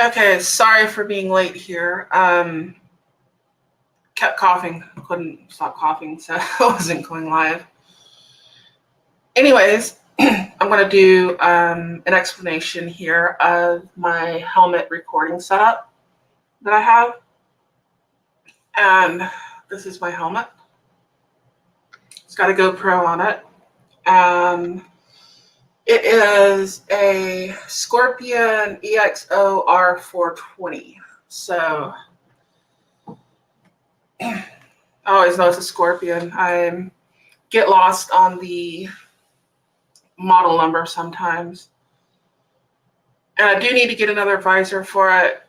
Okay, sorry for being late here. Kept coughing, couldn't stop coughing, so I wasn't going live. Anyways, I'm going to do an explanation here of my helmet recording setup that I have. And this is my helmet. It's got a GoPro on it. And it is a Scorpion EXO R420. So I always know it's a Scorpion. I get lost on the model number sometimes. And I do need to get another visor for it.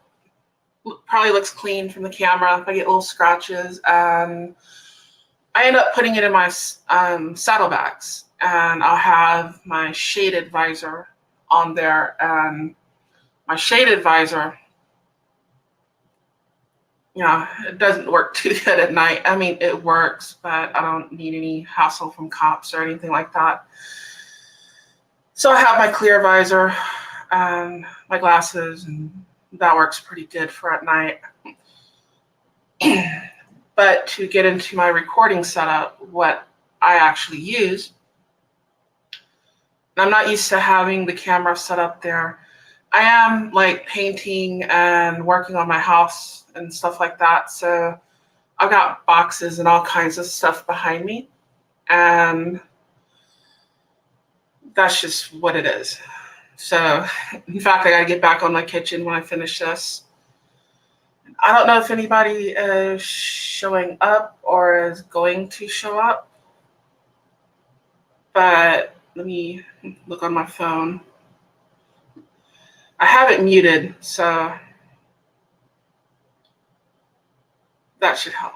Probably looks clean from the camera. I get little scratches. I end up putting it in my saddlebags, and I'll have my shaded visor on there. And my shaded visor, it doesn't work too good at night. I mean, it works, but I don't need any hassle from cops or anything like that. So I have my clear visor and my glasses, and that works pretty good for at night. But to get into my recording setup, what I actually use, and I'm not used to having the camera set up there. I am like painting and working on my house and stuff like that. So I've got boxes and all kinds of stuff behind me. And that's just what it is. So in fact, I gotta get back on my kitchen when I finish this. I don't know if anybody is showing up or is going to show up, but let me look on my phone. I have it muted, so that should help.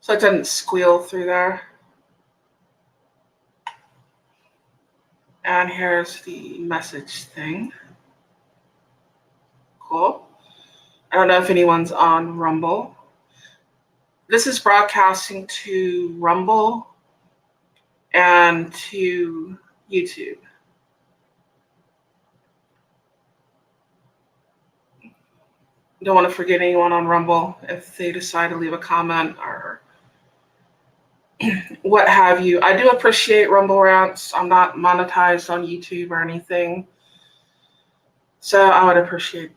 So it doesn't squeal through there. And here's the message thing. Cool. I don't know if anyone's on Rumble. This is broadcasting to Rumble and to YouTube. Don't want to forget anyone on Rumble if they decide to leave a comment or what have you. I do appreciate Rumble rants. I'm not monetized on YouTube or anything. So I would appreciate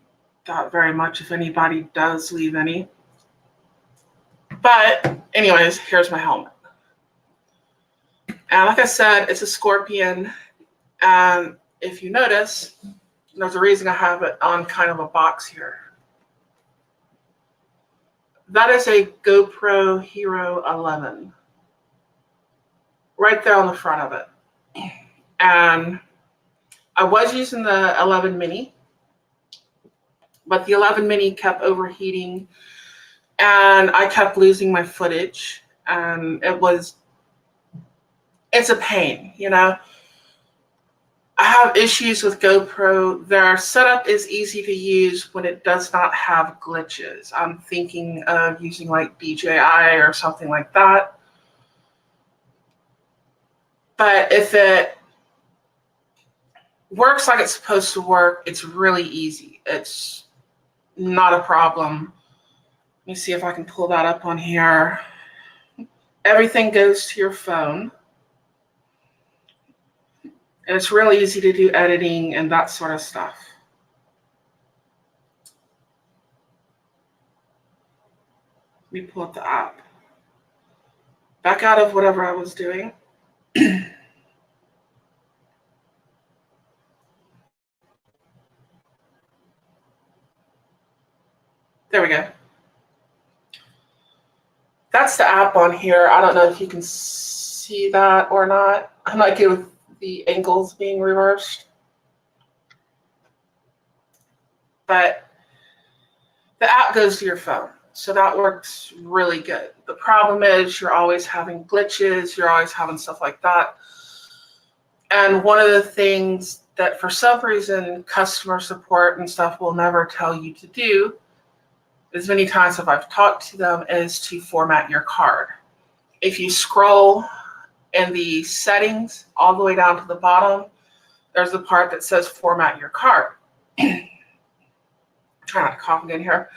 that very much if anybody does leave any. But anyways, here's my helmet. And like I said, it's a Scorpion. And if you notice, there's a reason I have it on kind of a box here. That is a GoPro Hero 11. Right there on the front of it. And I was using the 11 mini, but the 11 mini kept overheating and I kept losing my footage. And it's a pain, I have issues with GoPro. Their setup is easy to use when it does not have glitches. I'm thinking of using like DJI or something like that. But if it works like it's supposed to work, it's really easy. It's not a problem. Let me see if I can pull that up on here. Everything goes to your phone. And it's really easy to do editing and that sort of stuff. Let me pull up the app. Back out of whatever I was doing. There we go. That's the app on here. I don't know if you can see that or not. I'm not good with the angles being reversed. But the app goes to your phone. So that works really good. The problem is you're always having glitches. You're always having stuff like that. And one of the things that for some reason customer support and stuff will never tell you to do, as many times as I've talked to them, is to format your card. If you scroll in the settings all the way down to the bottom, there's the part that says format your card. Try not to cough again here.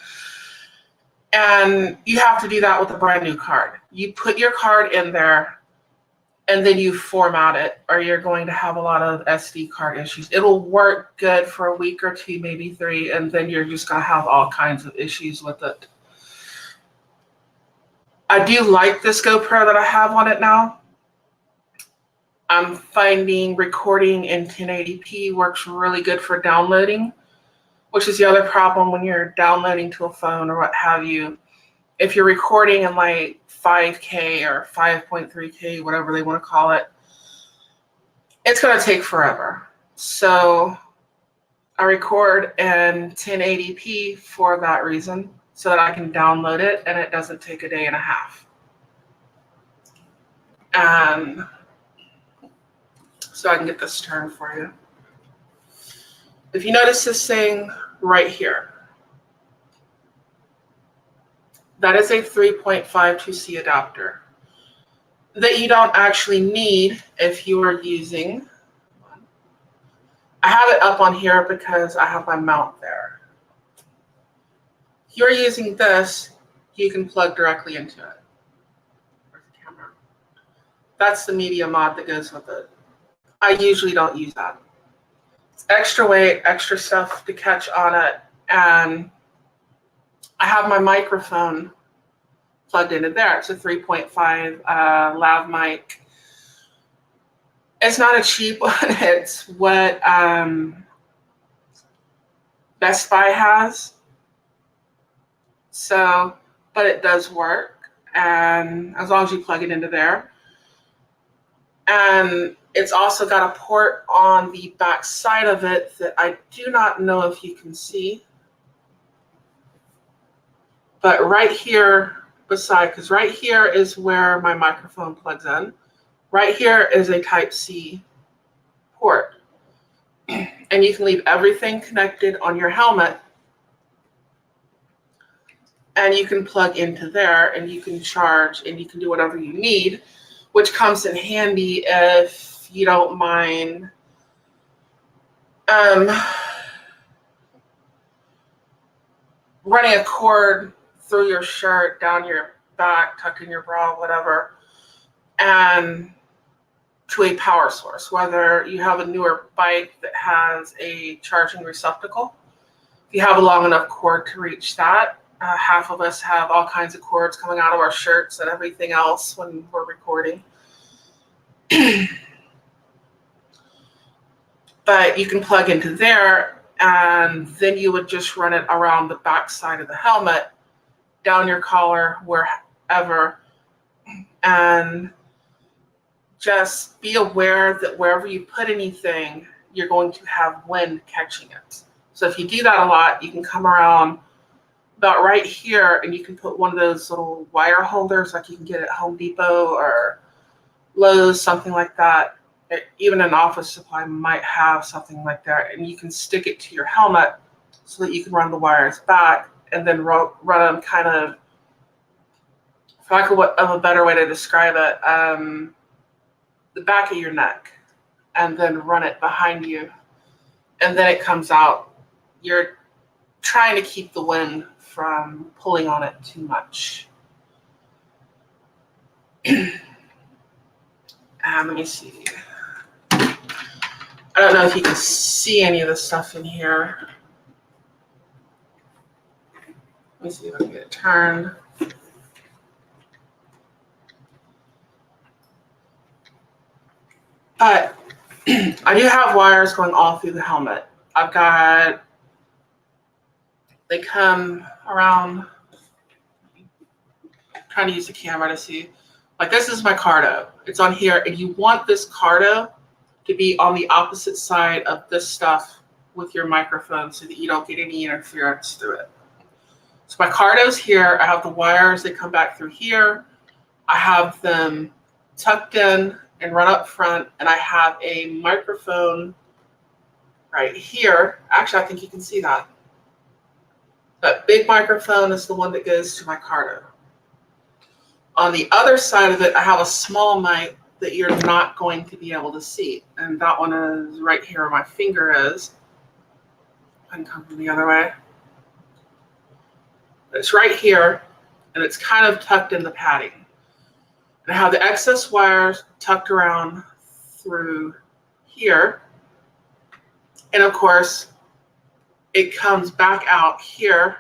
And you have to do that with a brand new card. You put your card in there and then you format it, or you're going to have a lot of SD card issues. It'll work good for a week or two, maybe 3, and then you're just going to have all kinds of issues with it. I do like this GoPro that I have on it now. I'm finding recording in 1080p works really good for downloading, which is the other problem when you're downloading to a phone or what have you. If you're recording in like 5K or 5.3K, whatever they want to call it, it's going to take forever. So I record in 1080p for that reason, so that I can download it and it doesn't take a day and a half. And so I can get this turned for you. If you notice this thing right here, that is a 3.5 2C adapter that you don't actually need if you are using. I have it up on here because I have my mount there. If you're using this, you can plug directly into it. Where's the camera? That's the media mod that goes with it. I usually don't use that. It's extra weight, extra stuff to catch on it, and I have my microphone plugged into there. It's a 3.5 lav mic. It's not a cheap one. It's what Best Buy has. So, but it does work, and as long as you plug it into there. And it's also got a port on the back side of it that I do not know if you can see. But right here beside, because right here is where my microphone plugs in. Right here is a Type-C port. And you can leave everything connected on your helmet. And you can plug into there and you can charge and you can do whatever you need, which comes in handy if you don't mind running a cord through your shirt, down your back, tucked in your bra, whatever, and to a power source, whether you have a newer bike that has a charging receptacle. If you have a long enough cord to reach that, half of us have all kinds of cords coming out of our shirts and everything else when we're recording. But you can plug into there, and then you would just run it around the back side of the helmet, down your collar, wherever, and just be aware that wherever you put anything, you're going to have wind catching it. So if you do that a lot, you can come around about right here and you can put one of those little wire holders like you can get at Home Depot or Lowe's, something like that. Even an Office Supply might have something like that, and you can stick it to your helmet so that you can run the wires back and then run them kind of, for lack of a better way to describe it, the back of your neck, and then run it behind you, and then it comes out. You're trying to keep the wind from pulling on it too much. Let me see. I don't know if you can see any of the stuff in here. Let me see if I can get it turned. But I do have wires going all through the helmet. They come around, I'm trying to use the camera to see. Like this is my Cardo. It's on here, and you want this Cardo to be on the opposite side of this stuff with your microphone so that you don't get any interference through it. So my Cardo's here. I have the wires that come back through here. I have them tucked in and run up front, and I have a microphone right here. Actually, I think you can see that. That big microphone is the one that goes to my Cardo. On the other side of it, I have a small mic that you're not going to be able to see. And that one is right here where my finger is. I can come from the other way. It's right here, and it's kind of tucked in the padding. And I have the excess wires tucked around through here. And of course, it comes back out here.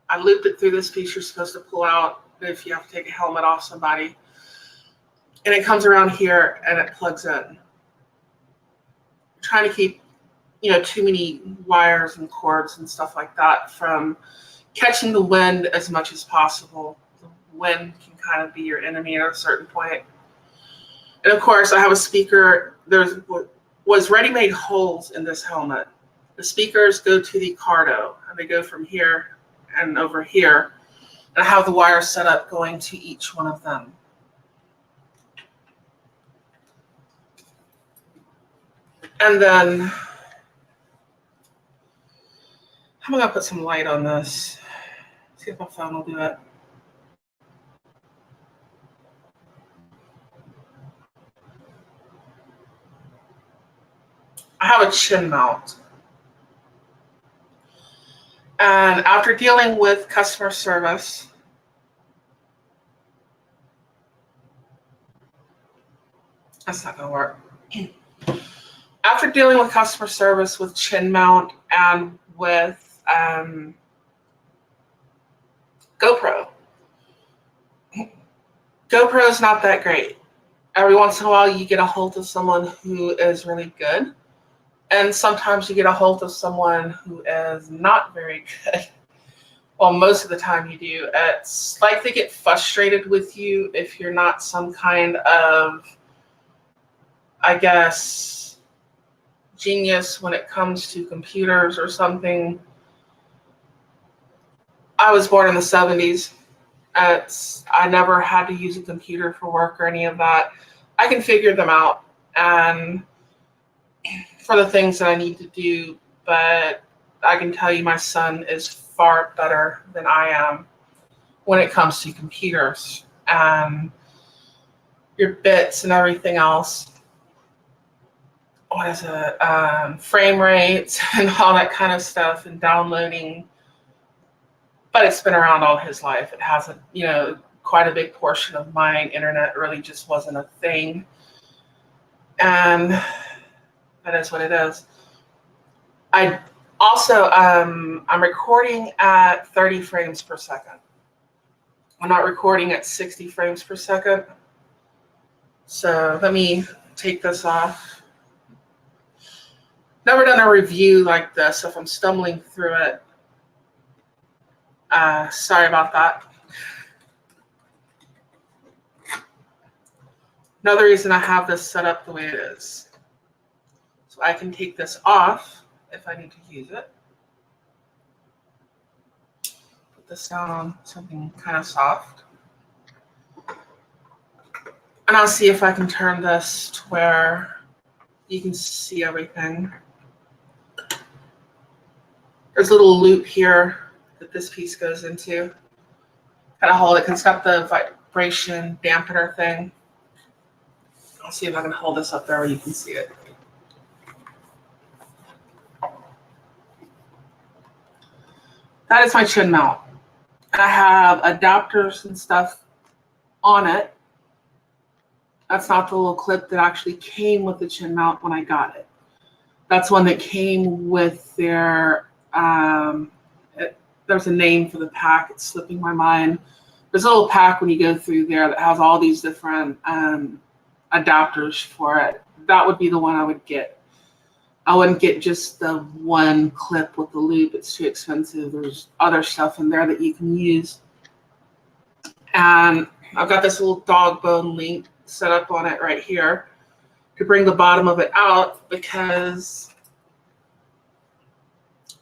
I looped it through this piece you're supposed to pull out if you have to take a helmet off somebody. And it comes around here and it plugs in. I'm trying to keep, too many wires and cords and stuff like that from catching the wind as much as possible. The wind can kind of be your enemy at a certain point. And of course, I have a speaker. There was ready-made holes in this helmet. The speakers go to the Cardo, and they go from here and over here. And I have the wires set up going to each one of them. And then I'm gonna put some light on this. See if my phone will do it. I have a chin mount. And after dealing with customer service, that's not gonna work. After dealing with customer service with chin mount and with GoPro is not that great. Every once in a while you get a hold of someone who is really good, and sometimes you get a hold of someone who is not very good. Well, most of the time you do. It's like they get frustrated with you if you're not some kind of, I guess, genius when it comes to computers or something. I was born in the 70s. I never had to use a computer for work or any of that. I can figure them out and for the things that I need to do, but I can tell you my son is far better than I am when it comes to computers and your bits and everything else. What is it? Frame rates and all that kind of stuff and downloading. But it's been around all his life. It hasn't, quite a big portion of mine. Internet really just wasn't a thing. And that is what it is. I also, I'm recording at 30 frames per second. I'm not recording at 60 frames per second. So let me take this off. Never done a review like this, so if I'm stumbling through it, sorry about that. Another reason I have this set up the way it is. So I can take this off if I need to use it. Put this down on something kind of soft. And I'll see if I can turn this to where you can see everything. There's a little loop here that this piece goes into. Kind of hold it because it's got the vibration dampener thing. I'll see if I can hold this up there where you can see it. That is my chin mount. And I have adapters and stuff on it. That's not the little clip that actually came with the chin mount when I got it. That's one that came with their, there's a name for the pack. It's slipping my mind. There's a little pack when you go through there that has all these different adapters for it. That would be the one I would get. I wouldn't get just the one clip with the loop. It's too expensive. There's other stuff in there that you can use. And I've got this little dog bone link set up on it right here to bring the bottom of it out, because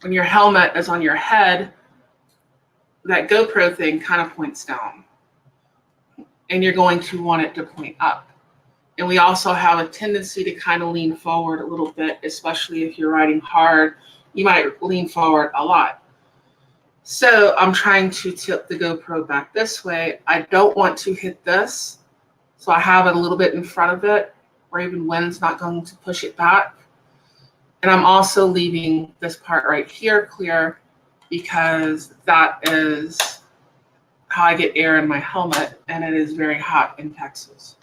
when your helmet is on your head, that GoPro thing kind of points down, and you're going to want it to point up. And we also have a tendency to kind of lean forward a little bit, especially if you're riding hard. You might lean forward a lot. So I'm trying to tip the GoPro back this way. I don't want to hit this, so I have it a little bit in front of it, where even wind's not going to push it back. And I'm also leaving this part right here clear because that is how I get air in my helmet, and it is very hot in Texas.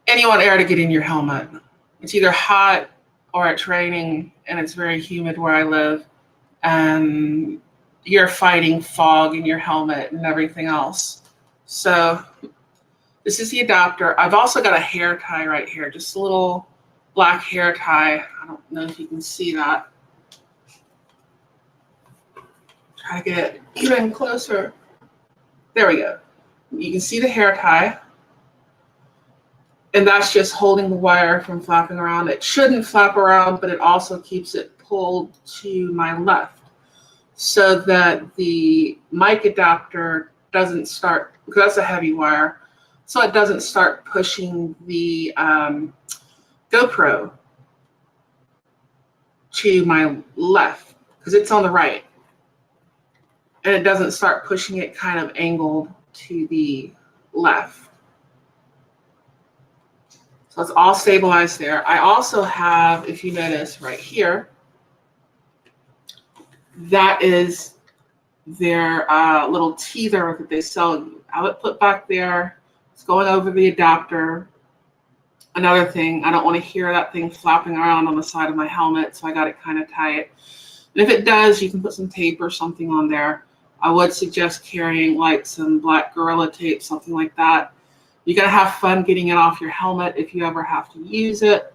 And you want air to get in your helmet. It's either hot or it's raining, and it's very humid where I live, and you're fighting fog in your helmet and everything else. So this is the adapter. I've also got a hair tie right here, just a little black hair tie. I don't know if you can see that. Try to get it even closer. There we go. You can see the hair tie. And that's just holding the wire from flapping around. It shouldn't flap around, but it also keeps it pulled to my left so that the mic adapter doesn't start, because that's a heavy wire, so it doesn't start pushing the GoPro to my left, because it's on the right. And it doesn't start pushing it kind of angled to the left. So it's all stabilized there. I also have, if you notice right here, that is their little teether that they sell you. I have it put back there. It's going over the adapter. Another thing, I don't want to hear that thing flapping around on the side of my helmet, so I got it kind of tight. And if it does, you can put some tape or something on there. I would suggest carrying like some black Gorilla tape, something like that. You gotta have fun getting it off your helmet if you ever have to use it.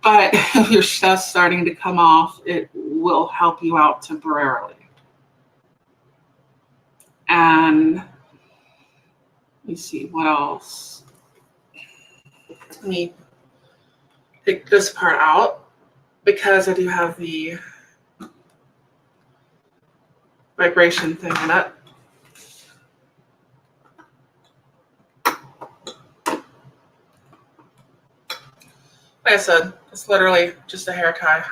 But if your stuff's starting to come off, it will help you out temporarily. And let me see what else. Let me take this part out because I do have the vibration thing in it. Like I said, it's literally just a hair tie.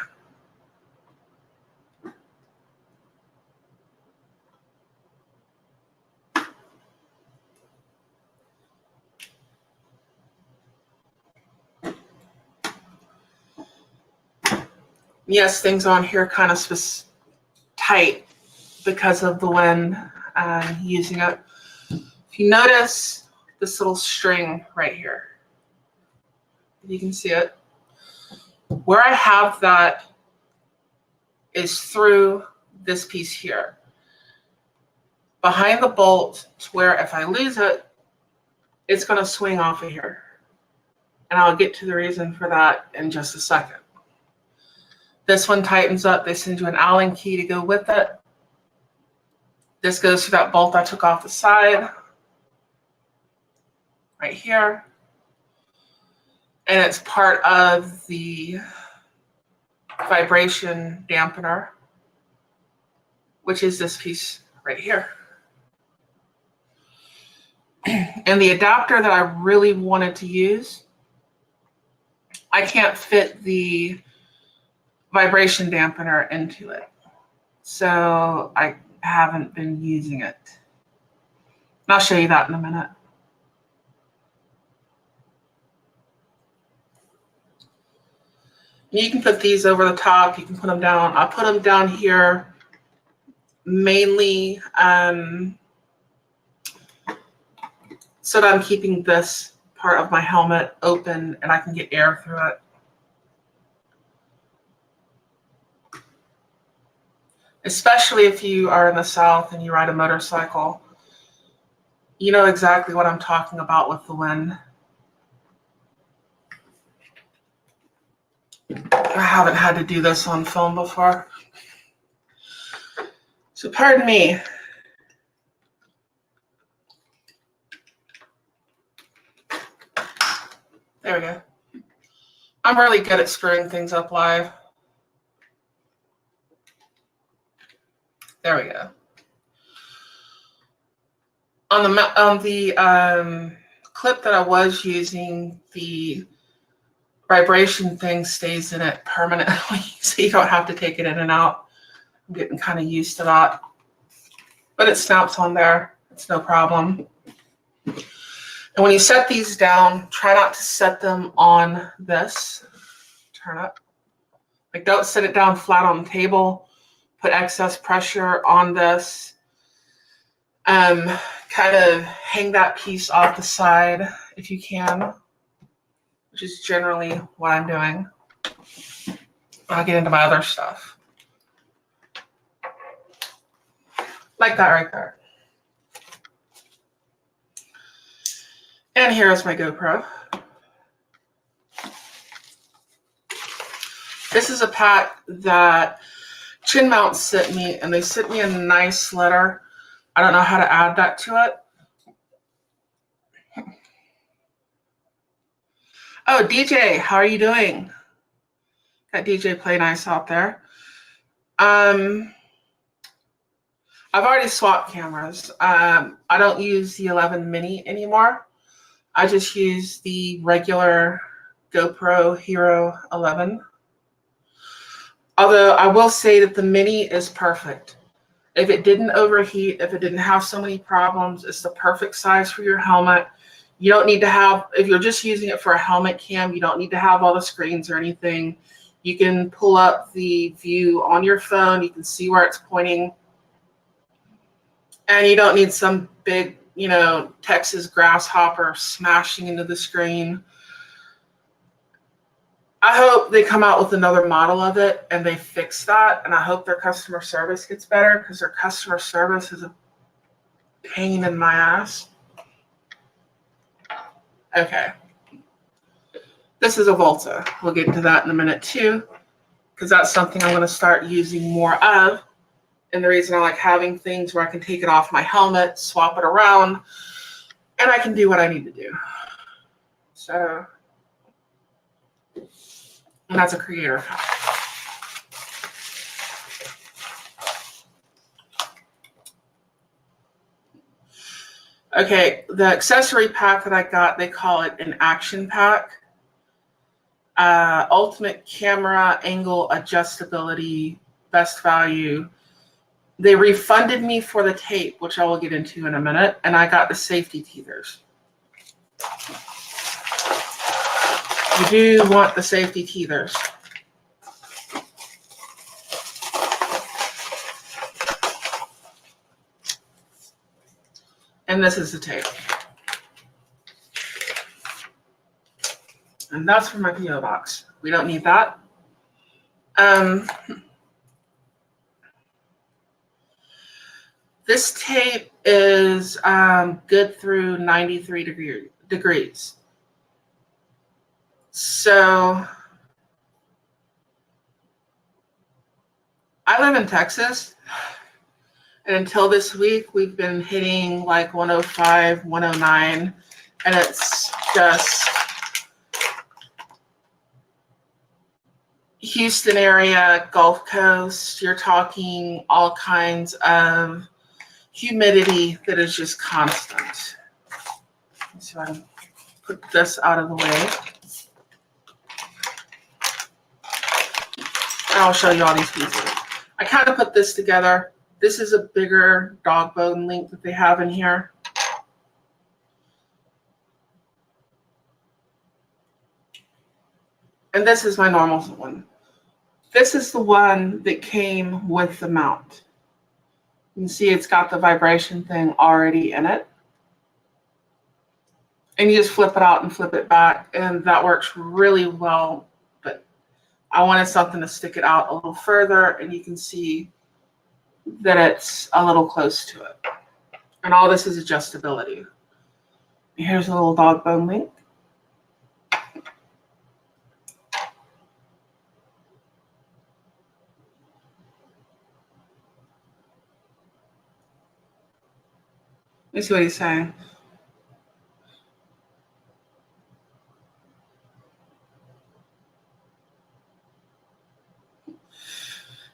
Yes, things on here kind of tight because of the wind and using it. If you notice this little string right here, you can see it. Where I have that is through this piece here. Behind the bolt to where if I lose it, it's going to swing off of here. And I'll get to the reason for that in just a second. This one tightens up. They send you an Allen key to go with it. This goes through that bolt I took off the side, right here. And it's part of the vibration dampener, which is this piece right here. And the adapter that I really wanted to use, I can't fit the vibration dampener into it. So I haven't been using it. And I'll show you that in a minute. You can put these over the top. You can put them down. I put them down here mainly so that I'm keeping this part of my helmet open and I can get air through it. Especially if you are in the South and you ride a motorcycle, you know exactly what I'm talking about with the wind. I haven't had to do this on film before. So pardon me. There we go. I'm really good at screwing things up live. There we go. On the clip that I was using, the vibration thing stays in it permanently, so you don't have to take it in and out. I'm getting kind of used to that. But it snaps on there. It's no problem. And when you set these down, try not to set them on this. Turn it. Like, don't set it down flat on the table. put excess pressure on this. Kind of hang that piece off the side if you can, which is generally what I'm doing. I'll get into my other stuff. Like that right there. And here's my GoPro. This is a pack that Chin Mount sent me, and they sent me a nice letter. I don't know how to add that to it. Oh, DJ, how are you doing? Got DJ Play Nice out there. I've already swapped cameras. I don't use the 11 mini anymore. I just use the regular GoPro Hero 11. Although I will say that the mini is perfect. If it didn't overheat, if it didn't have so many problems, it's the perfect size for your helmet. You don't need to have, if you're just using it for a helmet cam, you don't need to have all the screens or anything. You can pull up the view on your phone. You can see where it's pointing. And you don't need some big, Texas grasshopper smashing into the screen. I hope they come out with another model of it and they fix that. And I hope their customer service gets better, because their customer service is a pain in my ass. Okay. This is a Volta. We'll get into that in a minute too, because that's something I'm going to start using more of. And the reason I like having things where I can take it off my helmet, swap it around, and I can do what I need to do. So, and that's a Creator. Okay, the accessory pack that I got, they call it an action pack. Ultimate camera angle adjustability, best value. They refunded me for the tape, which I will get into in a minute, and I got the safety teethers. You do want the safety teethers. And this is the tape. And that's for my PO box. We don't need that. This tape is good through 93 degrees. So I live in Texas, and until this week, we've been hitting like 105, 109, and it's just Houston area, Gulf Coast. You're talking all kinds of humidity that is just constant. Let's see if I can put this out of the way. I'll show you all these pieces. I kind of put this together. This is a bigger dog bone link that they have in here. And this is my normal one. This is the one that came with the mount. You can see it's got the vibration thing already in it. And you just flip it out and flip it back, and that works really well. But I wanted something to stick it out a little further, and you can see that it's a little close to it. And all this is adjustability. Here's a little dog bone link. Let me see what he's saying.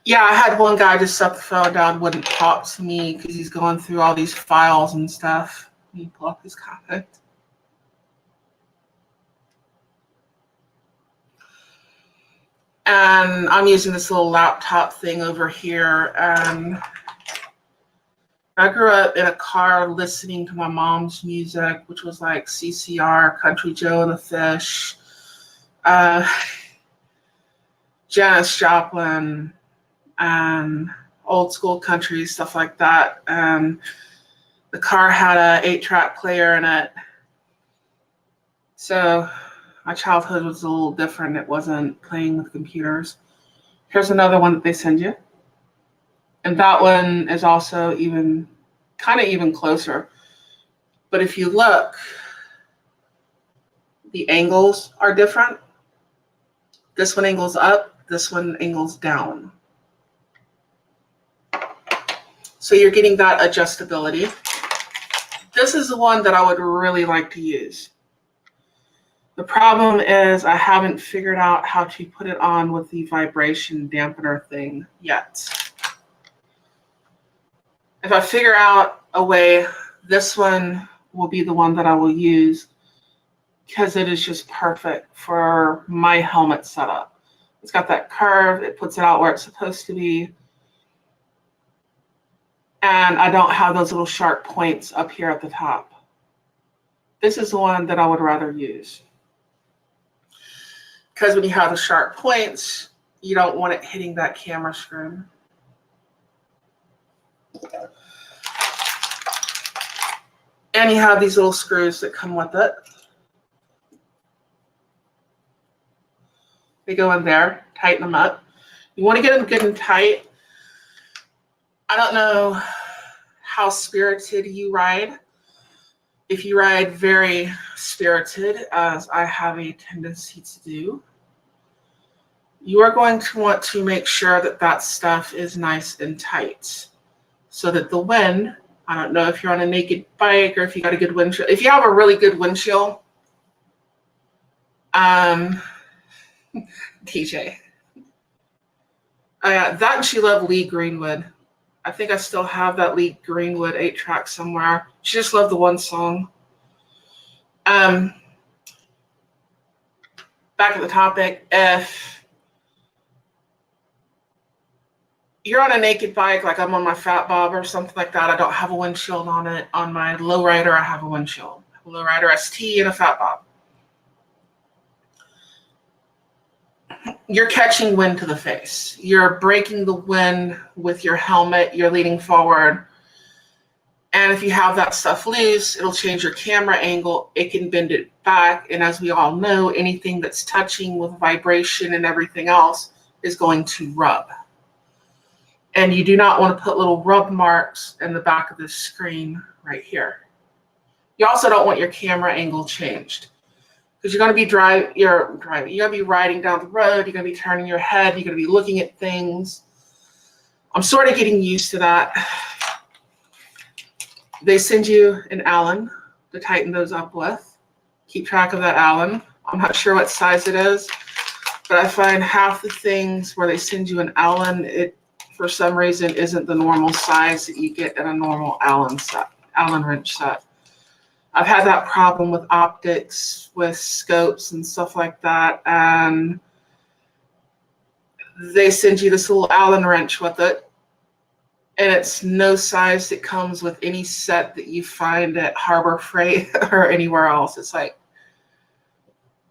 Yeah, I had one guy just set the phone down, wouldn't talk to me because he's going through all these files and stuff. Let me pull up his comment. And I'm using this little laptop thing over here. I grew up in a car listening to my mom's music, which was like CCR, Country Joe and the Fish, Janis Joplin, and old school country, stuff like that. The car had a 8-track player in it. So my childhood was a little different. It wasn't playing with computers. Here's another one that they send you. And that one is also even closer. But if you look, the angles are different. This one angles up, this one angles down. So you're getting that adjustability. This is the one that I would really like to use. The problem is I haven't figured out how to put it on with the vibration dampener thing yet. If I figure out a way, this one will be the one that I will use because it is just perfect for my helmet setup. It's got that curve, it puts it out where it's supposed to be. And I don't have those little sharp points up here at the top. This is the one that I would rather use. Because when you have the sharp points, you don't want it hitting that camera screen. And you have these little screws that come with it. They go in there, tighten them up. You want to get them good and tight. I don't know how spirited you ride. If you ride very spirited, as I have a tendency to do, you are going to want to make sure that that stuff is nice and tight so that the wind, I don't know if you're on a naked bike or if you got a good windshield. If you have a really good windshield, TJ. That and she loved Lee Greenwood. I think I still have that Lee Greenwood 8-track somewhere. She just loved the one song. Back at the topic, if you're on a naked bike, like I'm on my Fat Bob or something like that, I don't have a windshield on it. On my Lowrider, I have a windshield. A Lowrider ST and a Fat Bob. You're catching wind to the face. You're breaking the wind with your helmet. You're leaning forward. And if you have that stuff loose, it'll change your camera angle. It can bend it back. And as we all know, anything that's touching with vibration and everything else is going to rub. And you do not want to put little rub marks in the back of the screen right here. You also don't want your camera angle changed. Because you're going to be you're going to be riding down the road, you're going to be turning your head, you're going to be looking at things. I'm sort of getting used to that. They send you an Allen to tighten those up with. Keep track of that Allen. I'm not sure what size it is, but I find half the things where they send you an Allen, it for some reason isn't the normal size that you get in a normal Allen wrench set. I've had that problem with optics, with scopes and stuff like that, and they send you this little Allen wrench with it, and it's no size that comes with any set that you find at Harbor Freight or anywhere else. It's like,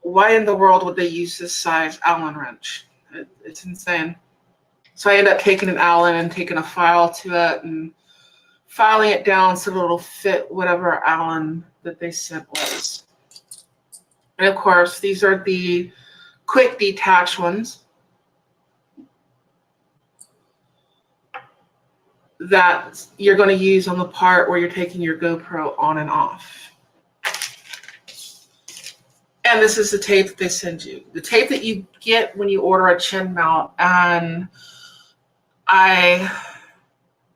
why in the world would they use this size Allen wrench? It's insane. So I end up taking an Allen and taking a file to it and filing it down so that it'll fit whatever Allen that they sent was. And of course, these are the quick detach ones that you're going to use on the part where you're taking your GoPro on and off. And this is the tape that they send you. The tape that you get when you order a chin mount. And I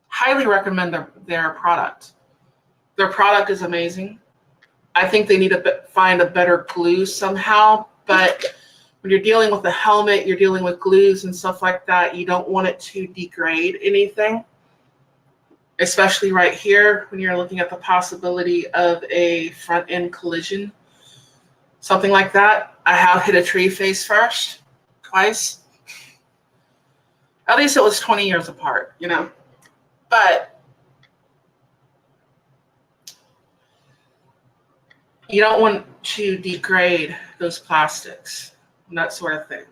highly recommend their product. Their product is amazing. I think they need to find a better glue somehow, but when you're dealing with a helmet, you're dealing with glues and stuff like that, you don't want it to degrade anything, especially right here when you're looking at the possibility of a front end collision, something like that. I have hit a tree face first, twice. At least it was 20 years apart, you know, but you don't want to degrade those plastics and that sort of thing.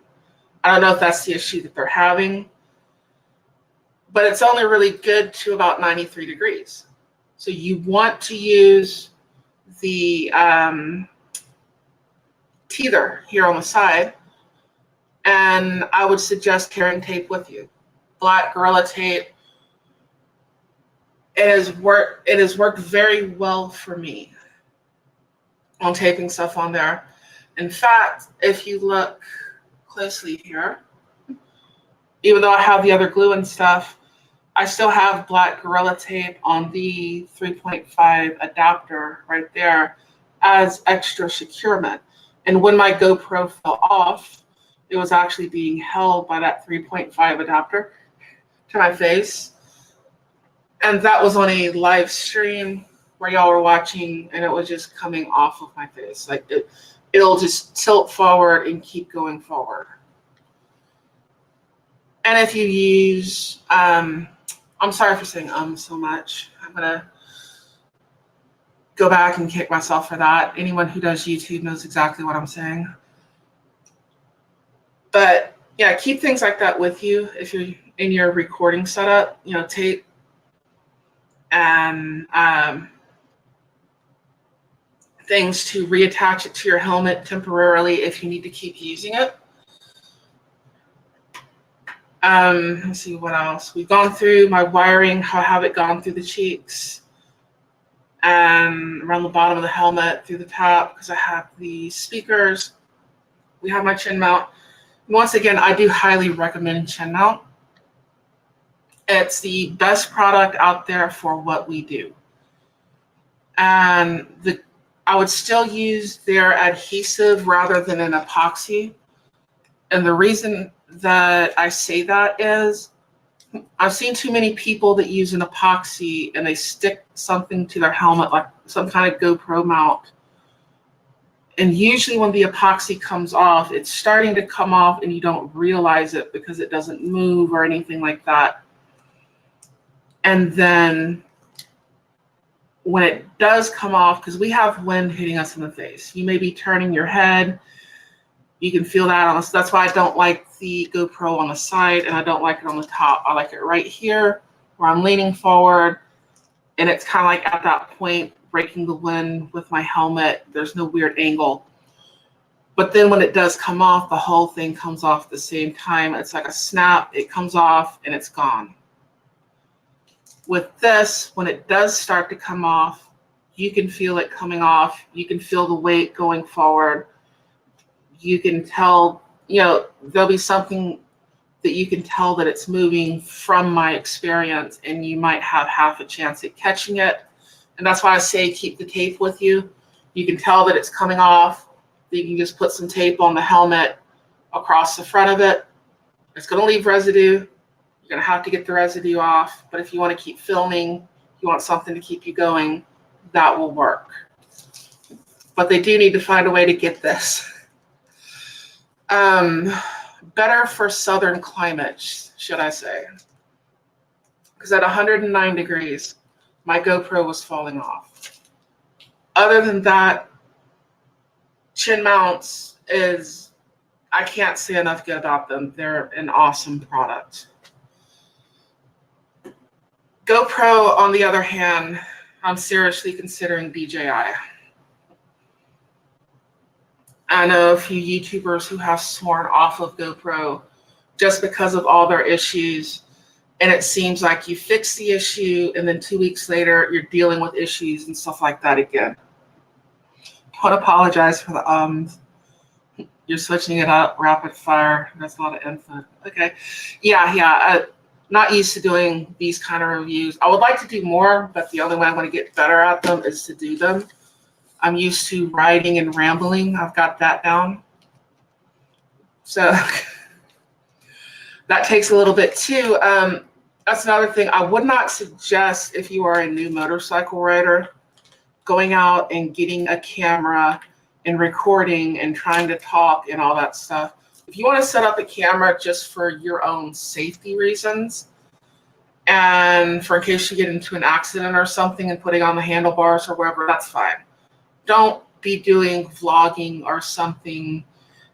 I don't know if that's the issue that they're having, but it's only really good to about 93 degrees. So you want to use the teether here on the side, and I would suggest carrying tape with you. Black Gorilla Tape. It has worked very well for me on taping stuff on there. In fact, if you look closely here, even though I have the other glue and stuff, I still have Black Gorilla Tape on the 3.5 adapter right there as extra securement. And when my GoPro fell off, it was actually being held by that 3.5 adapter to my face. And that was on a live stream where y'all were watching, and it was just coming off of my face. Like it'll just tilt forward and keep going forward. And if you use, I'm sorry for saying so much. I'm gonna go back and kick myself for that. Anyone who does YouTube knows exactly what I'm saying. But yeah, keep things like that with you if you're in your recording setup. You know, tape and things to reattach it to your helmet temporarily if you need to keep using it. Let's see what else. We've gone through my wiring. How have it gone through the cheeks and around the bottom of the helmet through the top, because I have the speakers. We have my chin mount. Once again, I do highly recommend chin mount. It's the best product out there for what we do. And I would still use their adhesive rather than an epoxy. And the reason that I say that is I've seen too many people that use an epoxy and they stick something to their helmet, like some kind of GoPro mount. And usually when the epoxy comes off, it's starting to come off and you don't realize it because it doesn't move or anything like that. And then when it does come off, because we have wind hitting us in the face, you may be turning your head. You can feel that on us. That's why I don't like the GoPro on the side and I don't like it on the top. I like it right here where I'm leaning forward and it's kind of like at that point breaking the wind with my helmet. There's no weird angle. But then when it does come off, the whole thing comes off at the same time. It's like a snap. It comes off and it's gone. With this, when it does start to come off, you can feel it coming off. You can feel the weight going forward. You can tell, you know, there'll be something that you can tell that it's moving from my experience, and you might have half a chance at catching it. And that's why I say keep the tape with you. You can tell that it's coming off. You can just put some tape on the helmet across the front of it. It's going to leave residue. You're going to have to get the residue off. But if you want to keep filming, you want something to keep you going, that will work. But they do need to find a way to get this. Better for southern climates, should I say. Because at 109 degrees, my GoPro was falling off. Other than that, chin mounts is, I can't say enough good about them. They're an awesome product. GoPro, on the other hand, I'm seriously considering DJI. I know a few YouTubers who have sworn off of GoPro just because of all their issues. And it seems like you fix the issue and then 2 weeks later, you're dealing with issues and stuff like that again. Don't apologize for the You're switching it up rapid fire. That's a lot of input. Okay. Yeah. Not used to doing these kind of reviews. I would like to do more, but the only way I'm going to get better at them is to do them. I'm used to writing and rambling. I've got that down. So that takes a little bit too. That's another thing. I would not suggest, if you are a new motorcycle rider, going out and getting a camera and recording and trying to talk and all that stuff. If you want to set up a camera just for your own safety reasons and for in case you get into an accident or something and putting on the handlebars or wherever, that's fine. Don't be doing vlogging or something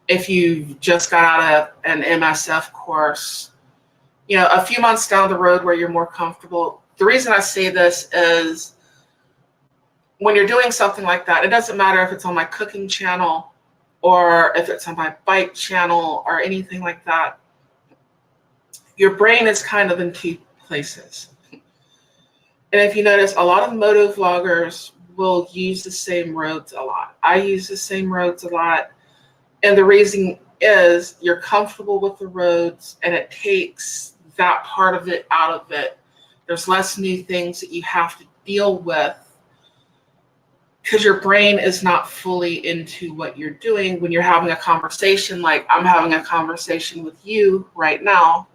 if you've just got out of an MSF course you know, a few months down the road where you're more comfortable. The reason I say this is when you're doing something like that, it doesn't matter if it's on my cooking channel or if it's on my bike channel or anything like that. Your brain is kind of in two places. And if you notice, a lot of moto vloggers will use the same roads a lot. I use the same roads a lot. And the reason is you're comfortable with the roads and it takes that part of it out of it. There's less new things that you have to deal with because your brain is not fully into what you're doing when you're having a conversation like I'm having a conversation with you right now.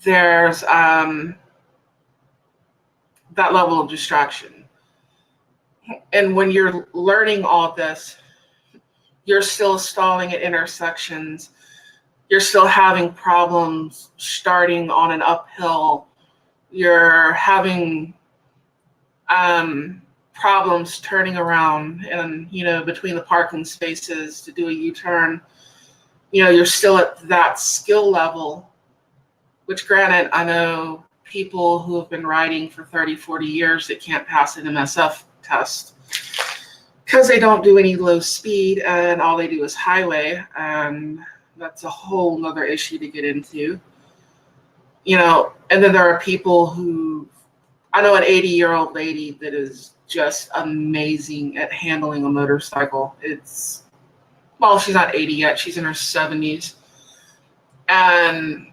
There's that level of distraction. And when you're learning all this, you're still stalling at intersections. You're still having problems starting on an uphill. You're having problems turning around and, you know, between the parking spaces to do a U-turn. You know, you're still at that skill level, which granted, I know people who have been riding for 30, 40 years that can't pass an MSF test because they don't do any low speed and all they do is highway. And that's a whole nother issue to get into. You know, and then there are people who, I know an 80-year-old lady that is just amazing at handling a motorcycle. It's, well, she's not 80 yet. She's in her 70s. And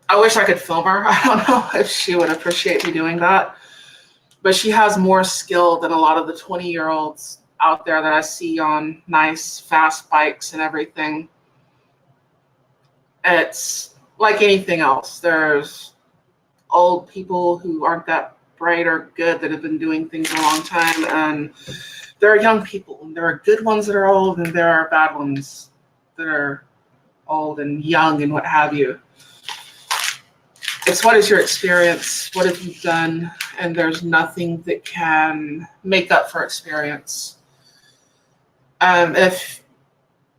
I wish I could film her. I don't know if she would appreciate me doing that. But she has more skill than a lot of the 20-year-olds out there that I see on nice, fast bikes and everything. It's like anything else. There's old people who aren't that bright or good that have been doing things a long time. And there are young people. And there are good ones that are old, and there are bad ones that are old and young and what have you. It's what is your experience? What have you done? And there's nothing that can make up for experience. If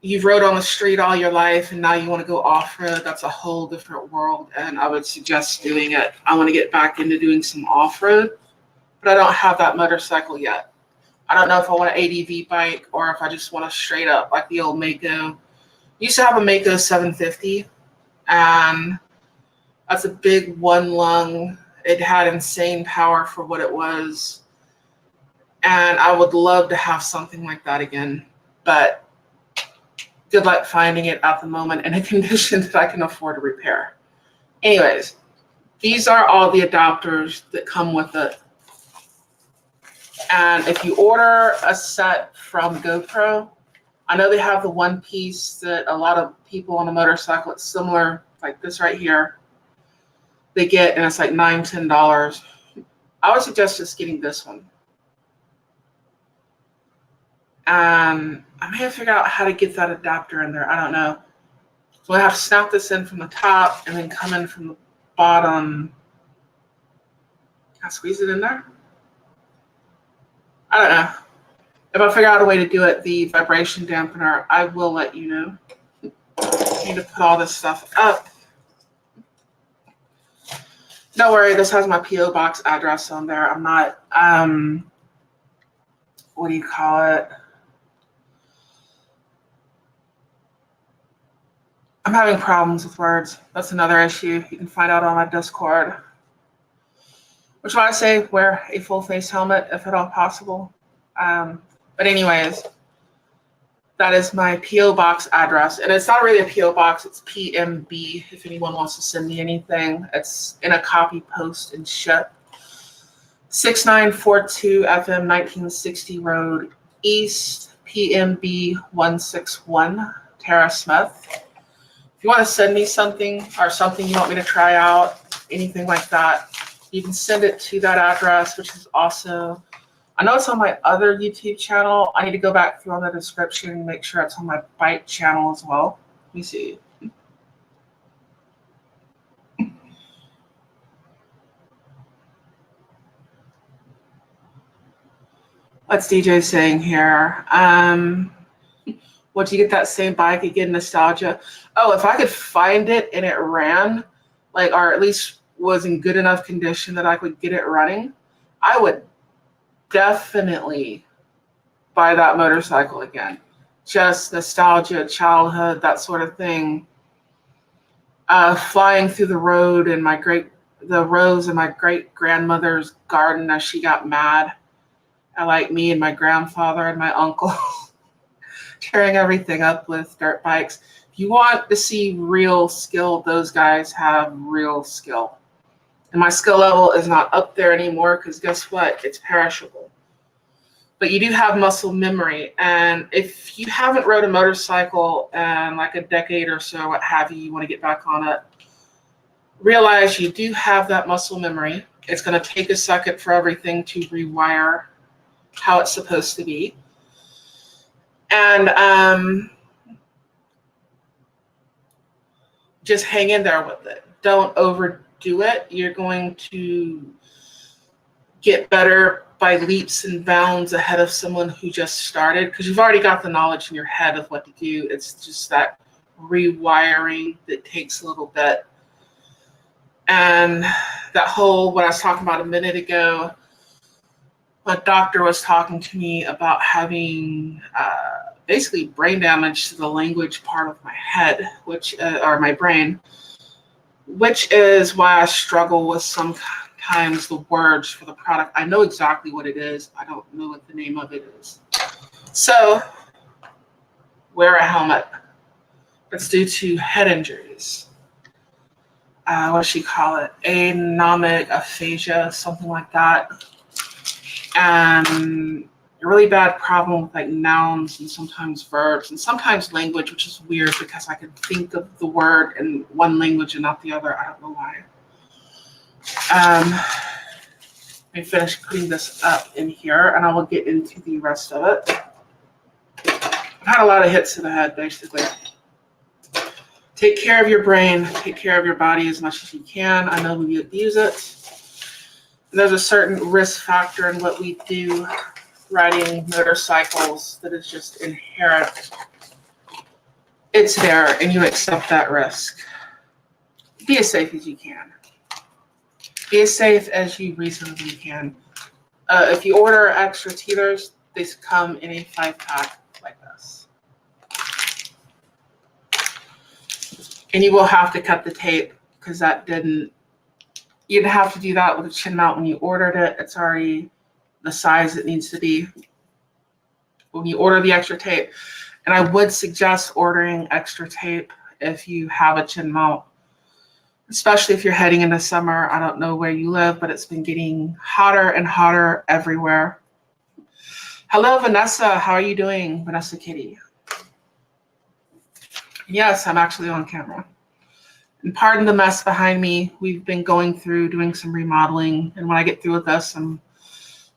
you've rode on the street all your life and now you want to go off-road, that's a whole different world. And I would suggest doing it. I want to get back into doing some off-road, but I don't have that motorcycle yet. I don't know if I want an ADV bike or if I just want to straight up like the old Mako. Used to have a Mako 750, and that's a big one lung. It had insane power for what it was. And I would love to have something like that again. But good luck finding it at the moment in a condition that I can afford to repair. Anyways, these are all the adapters that come with it. And if you order a set from GoPro, I know they have the one piece that a lot of people on a motorcycle, it's similar, like this right here, they get, and it's like $9, $10. I would suggest just getting this one. I may have figured out how to get that adapter in there. I don't know. So I have to snap this in from the top and then come in from the bottom. Can I squeeze it in there? I don't know. If I figure out a way to do it, the vibration dampener, I will let you know. I need to put all this stuff up. Don't worry, this has my P.O. box address on there. I'm not, what do you call it? I'm having problems with words. That's another issue. You can find out on my Discord. Which I say wear a full face helmet if at all possible. But anyways, that is my P.O. box address. And it's not really a P.O. box, it's PMB if anyone wants to send me anything. It's in a copy, post, and ship. 6942 FM 1960 Road East, PMB 161, Tara Smith. If you want to send me something or something you want me to try out, anything like that, you can send it to that address, which is also, I know it's on my other YouTube channel. I need to go back through on the description and make sure it's on my bike channel as well. Let me see. What's DJ saying here? Once you get that same bike, you get nostalgia. Oh, if I could find it and it ran, like, or at least was in good enough condition that I could get it running, I would definitely buy that motorcycle again. Just nostalgia, childhood, that sort of thing. Flying through the road in the rows in my great grandmother's garden as she got mad at like me and my grandfather and my uncle tearing everything up with dirt bikes. If you want to see real skill, those guys have real skill. And my skill level is not up there anymore because guess what? It's perishable. But you do have muscle memory. And if you haven't rode a motorcycle in like a decade or so, what have you, you want to get back on it, realize you do have that muscle memory. It's going to take a second for everything to rewire how it's supposed to be. And just hang in there with it. Don't overdo it. You're going to get better by leaps and bounds ahead of someone who just started because you've already got the knowledge in your head of what to do. It's just that rewiring that takes a little bit. And that whole, what I was talking about a minute ago, a doctor was talking to me about having basically brain damage to the language part of my head, or my brain, which is why I struggle with sometimes the words for the product. I know exactly what it is. I don't know what the name of it is. So wear a helmet. It's due to head injuries. What should you call it? Anomic aphasia, something like that. And a really bad problem with like nouns and sometimes verbs and sometimes language, which is weird because I can think of the word in one language and not the other. I don't know why. Let me finish putting this up in here and I will get into the rest of it. I've had a lot of hits to the head, basically. Take care of your brain, take care of your body as much as you can. I know we abuse it. There's a certain risk factor in what we do riding motorcycles that is just inherent. It's there and you accept that risk. Be as safe as you can. Be as safe as you reasonably can. If you order extra teethers, they come in a 5-pack like this. And you will have to cut the tape because you didn't have to do that with a chin mount when you ordered it. It's already the size it needs to be when you order the extra tape. And I would suggest ordering extra tape if you have a chin mount, especially if you're heading into summer. I don't know where you live, but it's been getting hotter and hotter everywhere. Hello, Vanessa. How are you doing, Vanessa Kitty? Yes, I'm actually on camera. And pardon the mess behind me. We've been going through doing some remodeling. And when I get through with this, I'm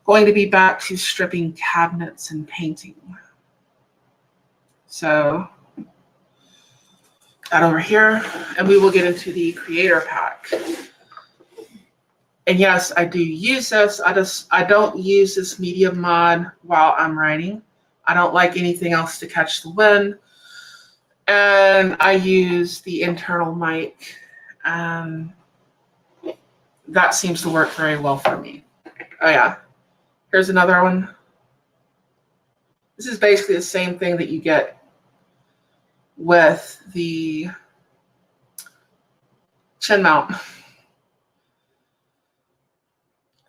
going to be back to stripping cabinets and painting. So that over here. And we will get into the creator pack. And yes, I do use this. I don't use this media mod while I'm writing. I don't like anything else to catch the wind. And I use the internal mic. That seems to work very well for me. Oh yeah, here's another one. This is basically the same thing that you get with the chin mount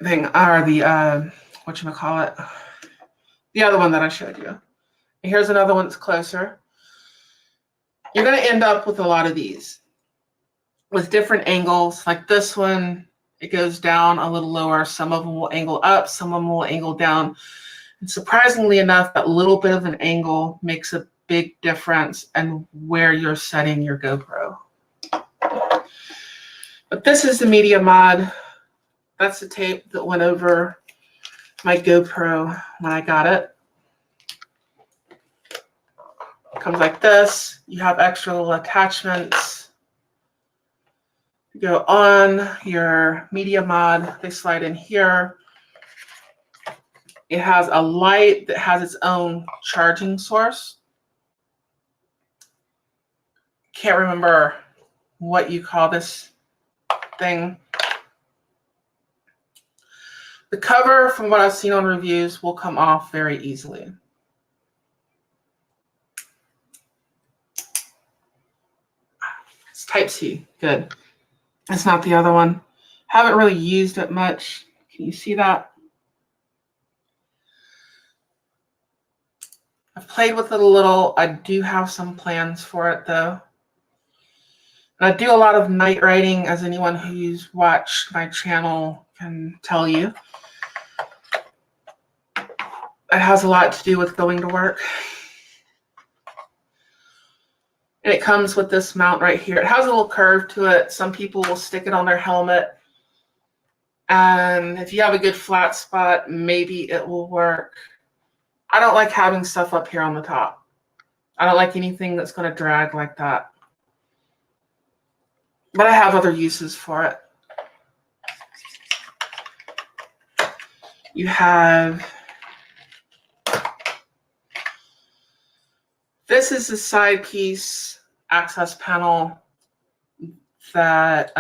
thing, or the, whatchamacallit, the other one that I showed you. And here's another one that's closer. You're going to end up with a lot of these with different angles. Like this one, it goes down a little lower. Some of them will angle up, some of them will angle down. And surprisingly enough, that little bit of an angle makes a big difference in where you're setting your GoPro. But this is the media mod. That's the tape that went over my GoPro when I got it. Comes like this. You have extra little attachments. You go on your media mod. They slide in here. It has a light that has its own charging source. can't remember what you call this thing. The cover, from what I've seen on reviews, will come off very easily. It's Type-C, good. It's not the other one. Haven't really used it much. Can you see that? I've played with it a little. I do have some plans for it though. And I do a lot of night writing, as anyone who's watched my channel can tell you. It has a lot to do with going to work. And it comes with this mount right here. It has a little curve to it. Some people will stick it on their helmet. And if you have a good flat spot, maybe it will work. I don't like having stuff up here on the top. I don't like anything that's going to drag like that. But I have other uses for it. You have, this is the side piece access panel that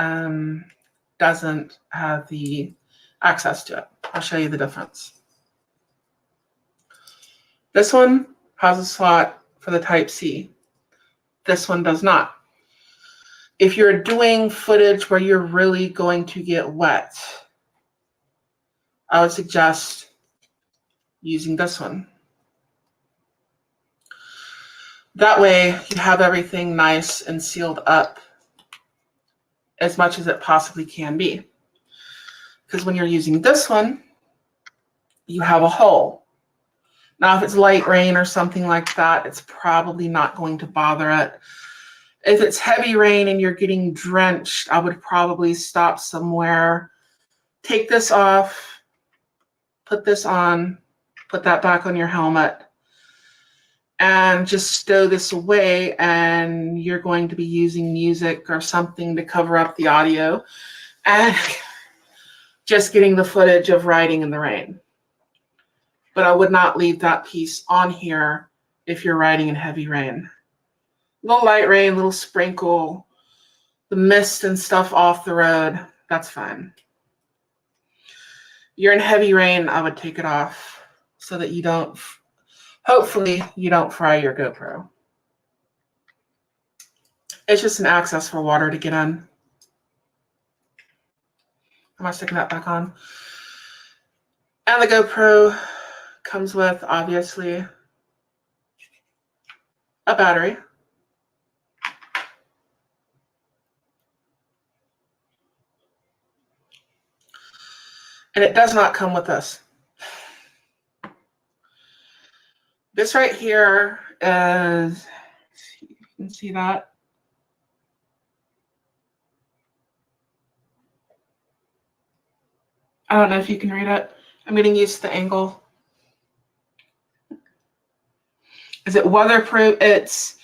doesn't have the access to it. I'll show you the difference. This one has a slot for the Type-C. This one does not. If you're doing footage where you're really going to get wet, I would suggest using this one. That way you have everything nice and sealed up as much as it possibly can be. Because when you're using this one, you have a hole. Now, if it's light rain or something like that, it's probably not going to bother it. If it's heavy rain and you're getting drenched, I would probably stop somewhere, take this off, put this on, put that back on your helmet, and just stow this away, and you're going to be using music or something to cover up the audio and just getting the footage of riding in the rain. But I would not leave that piece on here if you're riding in heavy rain. Little light rain, little sprinkle, the mist and stuff off the road, that's fine. You're in heavy rain, I would take it off so that you don't, hopefully you don't fry your GoPro. It's just an access for water to get in. Am I sticking that back on? And the GoPro comes with, obviously, a battery. And it does not come with this. This right here is, you can see that. I don't know if you can read it. I'm getting used to the angle. Is it weatherproof? It's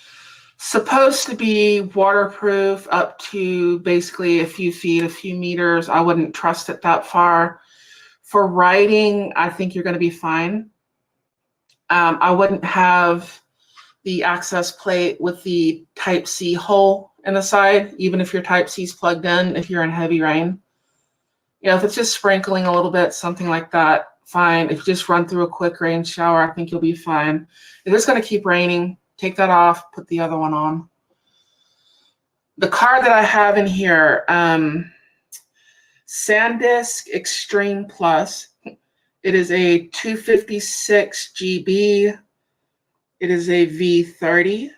supposed to be waterproof up to basically a few feet, a few meters. I wouldn't trust it that far. For riding, I think you're going to be fine. I wouldn't have the access plate with the Type-C hole in the side, even if your Type-C is plugged in, if you're in heavy rain. You know, if it's just sprinkling a little bit, something like that, fine. If you just run through a quick rain shower, I think you'll be fine. If it's going to keep raining, take that off, put the other one on. The card that I have in here, SanDisk Extreme Plus. It is a 256 GB. It is a V30.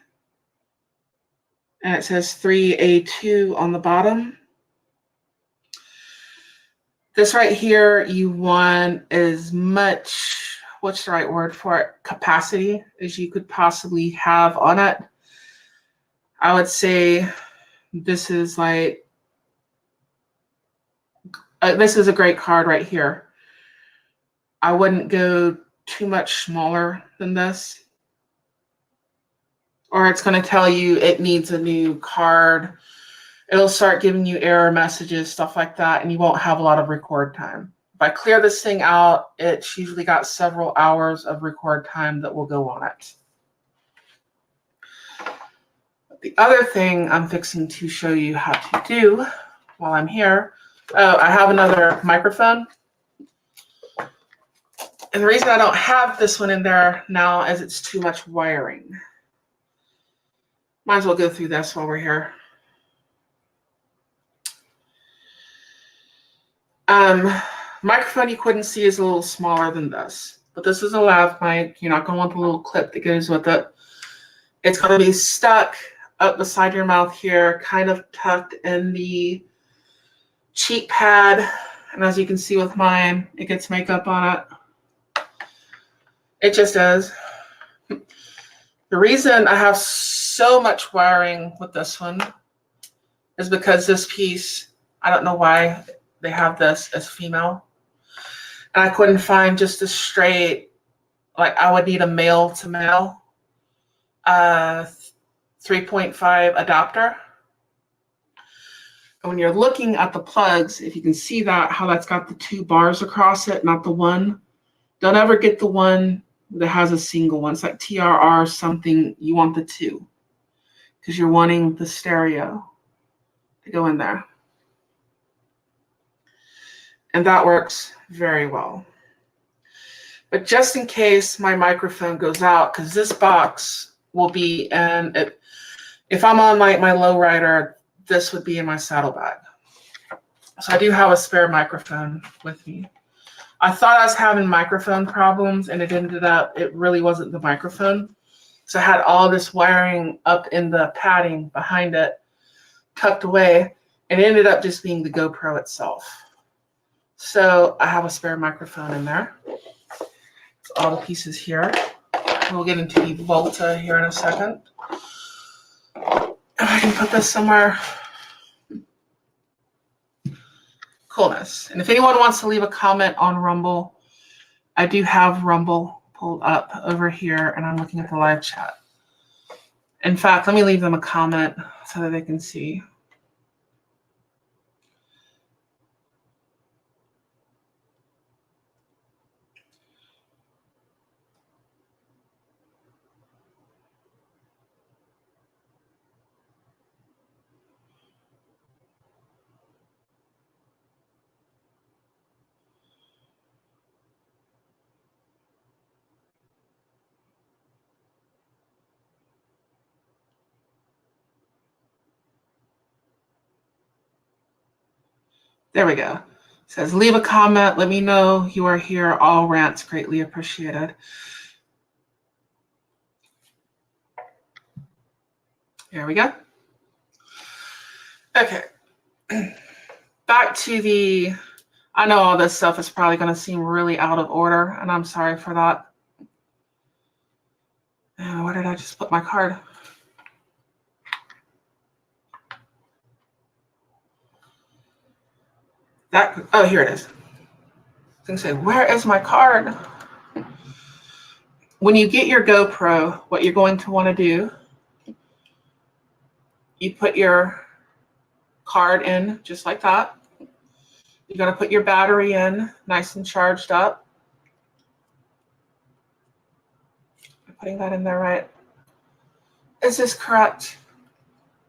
And it says 3A2 on the bottom. This right here, you want as much, what's the right word for it, capacity as you could possibly have on it. I would say this is like, this is a great card right here. I wouldn't go too much smaller than this, or it's going to tell you it needs a new card. It'll start giving you error messages, stuff like that, and you won't have a lot of record time. If I clear this thing out, it's usually got several hours of record time that will go on it. The other thing I'm fixing to show you how to do while I'm here, I have another microphone. And the reason I don't have this one in there now is it's too much wiring. Might as well go through this while we're here. Microphone you couldn't see is a little smaller than this, but this is a lav mic. You're not going to want the little clip that goes with it. It's going to be stuck up beside your mouth here, kind of tucked in the cheek pad. And as you can see with mine, it gets makeup on it. It just does. The reason I have so much wiring with this one is because this piece, I don't know why they have this as female. And I couldn't find just a straight, like I would need a male to male 3.5 adapter. And when you're looking at the plugs, if you can see that, how that's got the 2 bars across it, not the one. Don't ever get the one that has a single one. It's like TRR something, you want the 2. Because you're wanting the stereo to go in there. And that works very well. But just in case my microphone goes out, because this box will be in, if I'm on my lowrider, this would be in my saddlebag. So I do have a spare microphone with me. I thought I was having microphone problems, and it ended up, it really wasn't the microphone. So I had all this wiring up in the padding behind it, tucked away, and it ended up just being the GoPro itself. So I have a spare microphone in there. So all the pieces here. We'll get into the Volta here in a second. If I can put this somewhere. Coolness. And if anyone wants to leave a comment on Rumble, I do have Rumble pulled up over here, and I'm looking at the live chat. In fact, let me leave them a comment so that they can see. There we go. It says, leave a comment. Let me know you are here. All rants greatly appreciated. There we go. Okay. Back to the, I know all this stuff is probably going to seem really out of order, and I'm sorry for that. And where did I just put my card? Oh, here it is. I was going to say, where is my card? When you get your GoPro, what you're going to want to do, you put your card in just like that. You're going to put your battery in, nice and charged up. I'm putting that in there right. Is this correct?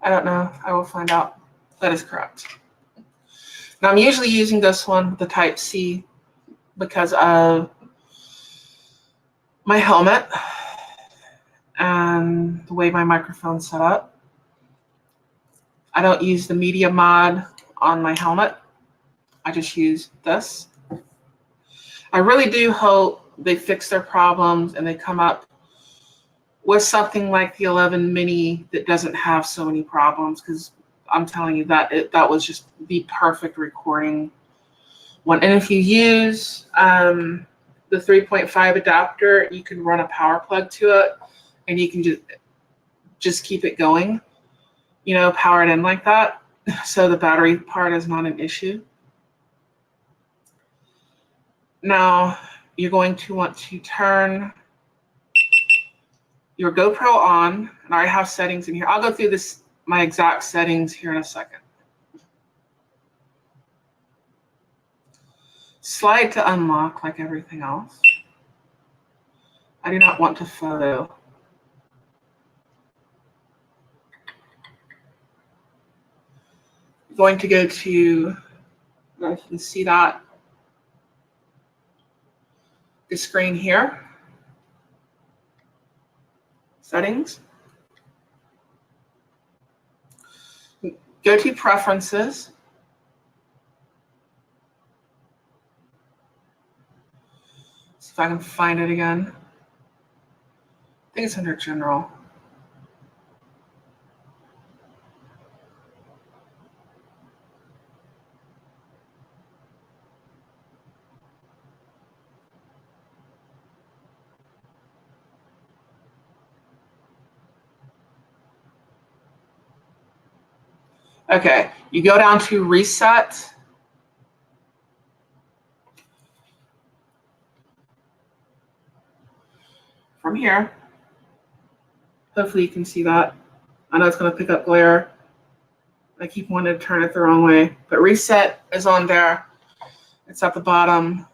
I don't know. I will find out. That is correct. Now I'm usually using this one, the Type-C, because of my helmet and the way my microphone's set up. I don't use the media mod on my helmet. I just use this. I really do hope they fix their problems and they come up with something like the 11 Mini that doesn't have so many problems, because I'm telling you that that was just the perfect recording one. And if you use the 3.5 adapter, you can run a power plug to it, and you can just keep it going, you know, power it in like that. So the battery part is not an issue. Now you're going to want to turn your GoPro on, and I have settings in here. I'll go through my exact settings here in a second. Slide to unlock like everything else. I do not want to photo. going to go to, I don't know if you can see that, the screen here, settings. Go to preferences. See if I can find it again. I think it's under general. Okay, you go down to reset. From here, hopefully you can see that. I know it's going to pick up glare. I keep wanting to turn it the wrong way, but reset is on there. It's at the bottom.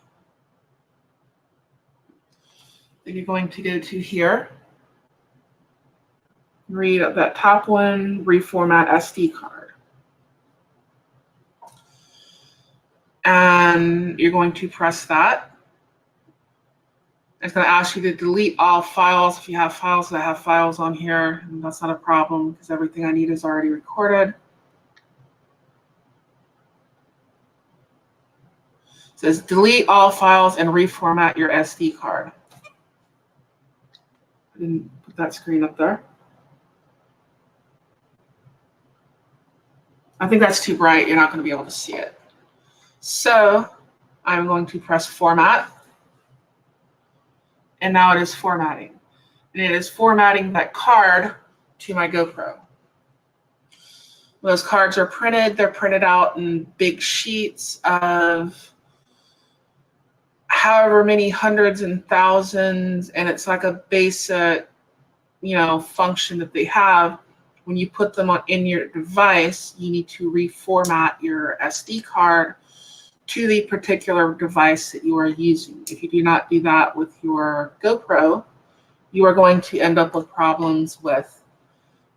Then you're going to go to here. Read that top one, reformat SD card. And you're going to press that. It's going to ask you to delete all files. If you have files that have files on here, that's not a problem because everything I need is already recorded. It says delete all files and reformat your SD card. I didn't put that screen up there. I think that's too bright. You're not going to be able to see it. So I'm going to press format. And now it is formatting. And it is formatting that card to my GoPro. Those cards are printed. They're printed out in big sheets of however many hundreds and thousands. And it's like a basic, function that they have. When you put them in your device, you need to reformat your SD card to the particular device that you are using. If you do not do that with your GoPro, you are going to end up with problems with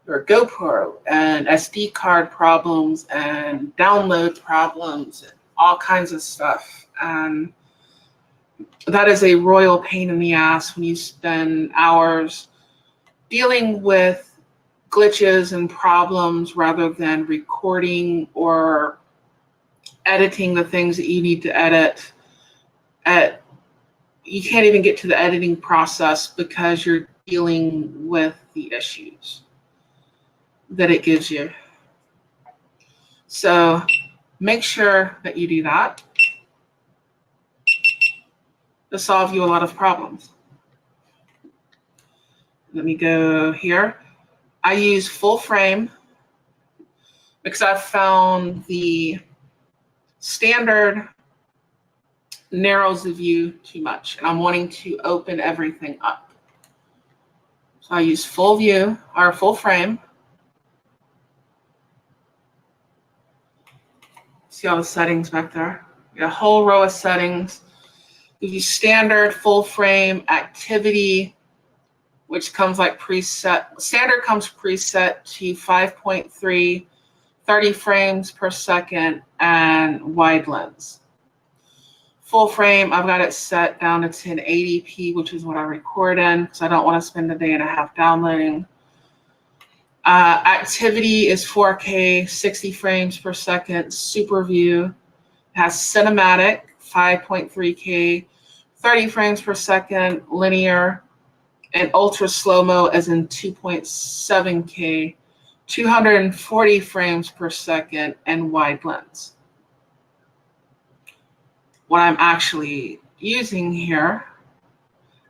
your GoPro and SD card problems and download problems and all kinds of stuff. And that is a royal pain in the ass when you spend hours dealing with glitches and problems rather than recording or editing the things that you need to edit. You can't even get to the editing process because you're dealing with the issues that it gives you. So make sure that you do that to solve you a lot of problems. Let me go here. I use full frame because I've found the standard narrows the view too much, and I'm wanting to open everything up. So I use full view or full frame. See all the settings back there? You got a whole row of settings. You use standard, full frame, activity, which comes like preset. Standard comes preset to 5.3, 30 frames per second, and wide lens. Full frame, I've got it set down to 1080p, which is what I record in, because I don't want to spend a day and a half downloading. Activity is 4K, 60 frames per second, super view. It has cinematic, 5.3K, 30 frames per second, linear, and ultra slow-mo as in 2.7K, 240 frames per second, and wide lens. What I'm actually using here,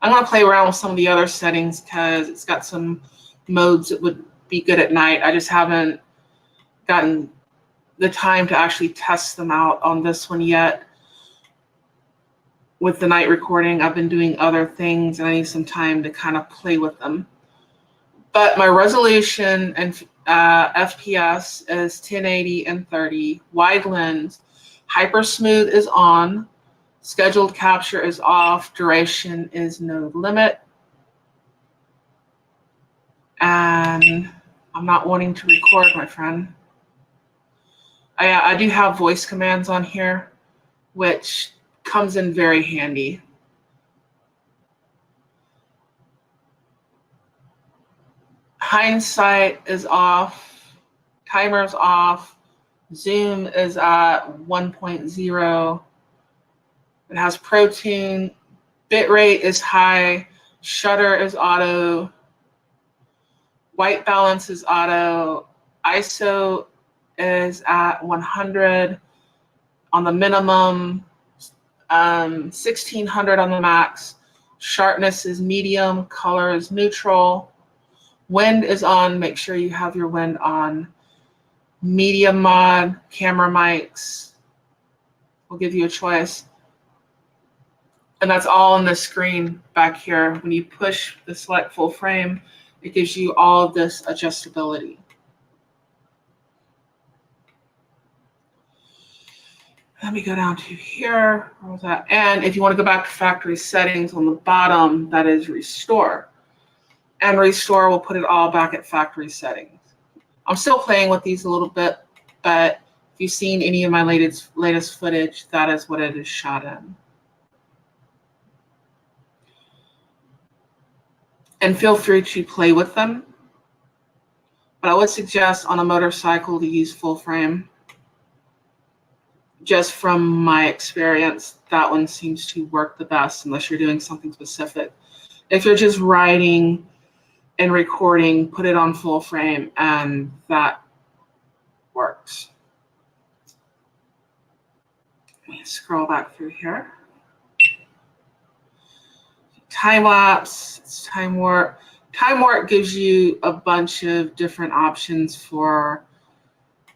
I'm going to play around with some of the other settings because it's got some modes that would be good at night. I just haven't gotten the time to actually test them out on this one yet. With the night recording, I've been doing other things and I need some time to kind of play with them. But my resolution and FPS is 1080 and 30. Wide lens, hyper smooth is on. Scheduled capture is off. Duration is no limit. And I'm not wanting to record, my friend. I do have voice commands on here, which comes in very handy. Hindsight is off, timer's off, zoom is at 1.0. It has ProTune, bitrate is high, shutter is auto, white balance is auto, ISO is at 100 on the minimum, 1600 on the max, sharpness is medium, color is neutral, wind is on, make sure you have your wind on, medium mod, camera mics, will give you a choice. And that's all on the screen back here. When you push the select full frame, it gives you all of this adjustability. Let me go down to here. Where was that? And if you want to go back to factory settings on the bottom, that is restore. And restore will put it all back at factory settings. I'm still playing with these a little bit, but if you've seen any of my latest footage, that is what it is shot in. And feel free to play with them. But I would suggest on a motorcycle to use full frame. Just from my experience, that one seems to work the best unless you're doing something specific. If you're just riding and recording, put it on full frame and that works. Let me scroll back through here. Time lapse, time warp. Time warp gives you a bunch of different options for,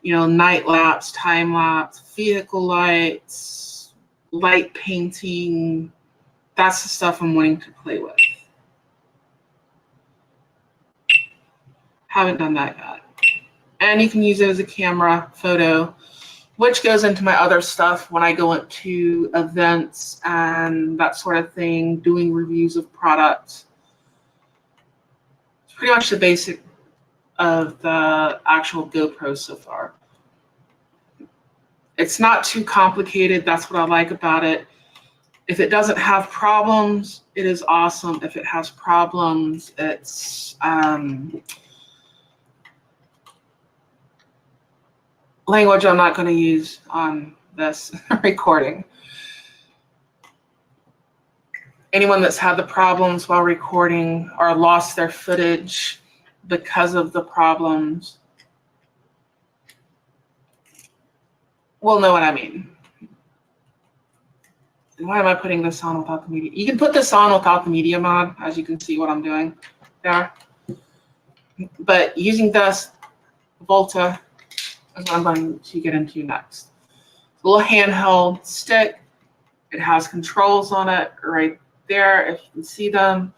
you know, night lapse, time lapse, vehicle lights, light painting. That's the stuff I'm wanting to play with. Haven't done that yet. And you can use it as a camera photo, which goes into my other stuff when I go into events and that sort of thing, doing reviews of products. It's pretty much the basic of the actual GoPro so far. It's not too complicated. That's what I like about it. If it doesn't have problems, it is awesome. If it has problems, it's language I'm not going to use on this recording. Anyone that's had the problems while recording or lost their footage because of the problems will know what I mean. And why am I putting this on without the media? You can put this on without the media mod, as you can see what I'm doing there. But using this Volta is what I'm going to get into next. It's a little handheld stick. It has controls on it right there, if you can see them.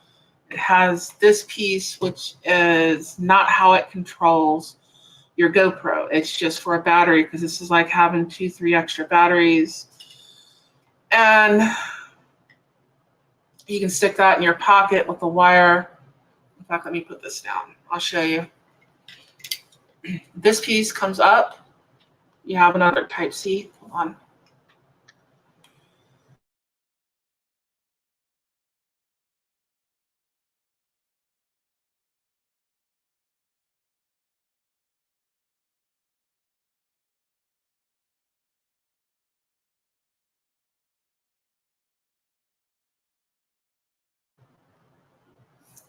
It has this piece, which is not how it controls your GoPro. It's just for a battery, because this is like having 2-3 extra batteries. And you can stick that in your pocket with a wire. In fact, let me put this down. I'll show you. This piece comes up. You have another Type-C. Hold on.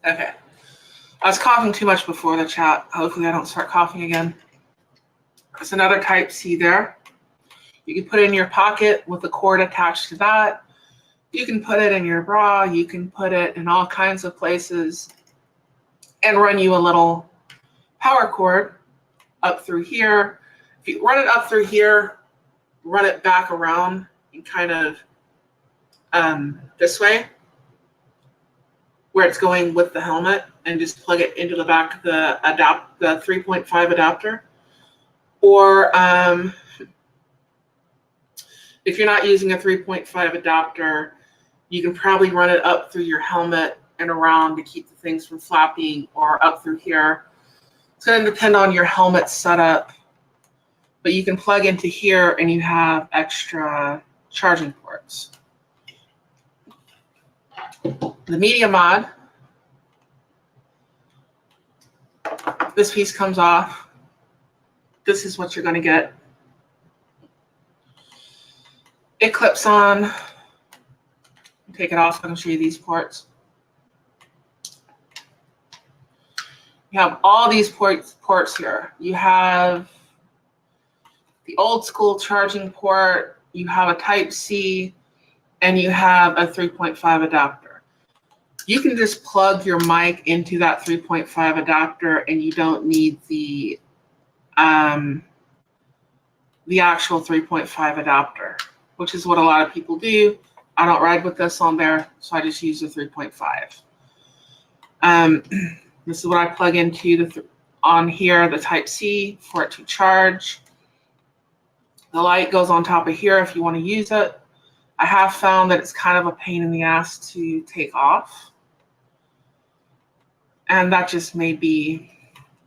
Okay. I was coughing too much before the chat. Hopefully I don't start coughing again. There's another Type-C there. You can put it in your pocket with a cord attached to that. You can put it in your bra. You can put it in all kinds of places and run you a little power cord up through here. If you run it up through here, run it back around and kind of this way, where it's going with the helmet, and just plug it into the back of the 3.5 adapter. Or if you're not using a 3.5 adapter, you can probably run it up through your helmet and around to keep the things from flapping, or up through here. It's going to depend on your helmet setup but you can plug into here and you have extra charging ports. The media mod, this piece comes off. This is what you're going to get. It clips on. Take it off. I'm going to show you these ports. You have all these ports here. You have the old school charging port. You have a Type-C, and you have a 3.5 adapter. You can just plug your mic into that 3.5 adapter, and you don't need the actual 3.5 adapter, which is what a lot of people do. I don't ride with this on there, so I just use the 3.5. This is what I plug into on here, the Type-C, for it to charge. The light goes on top of here if you want to use it. I have found that it's kind of a pain in the ass to take off. And that just may be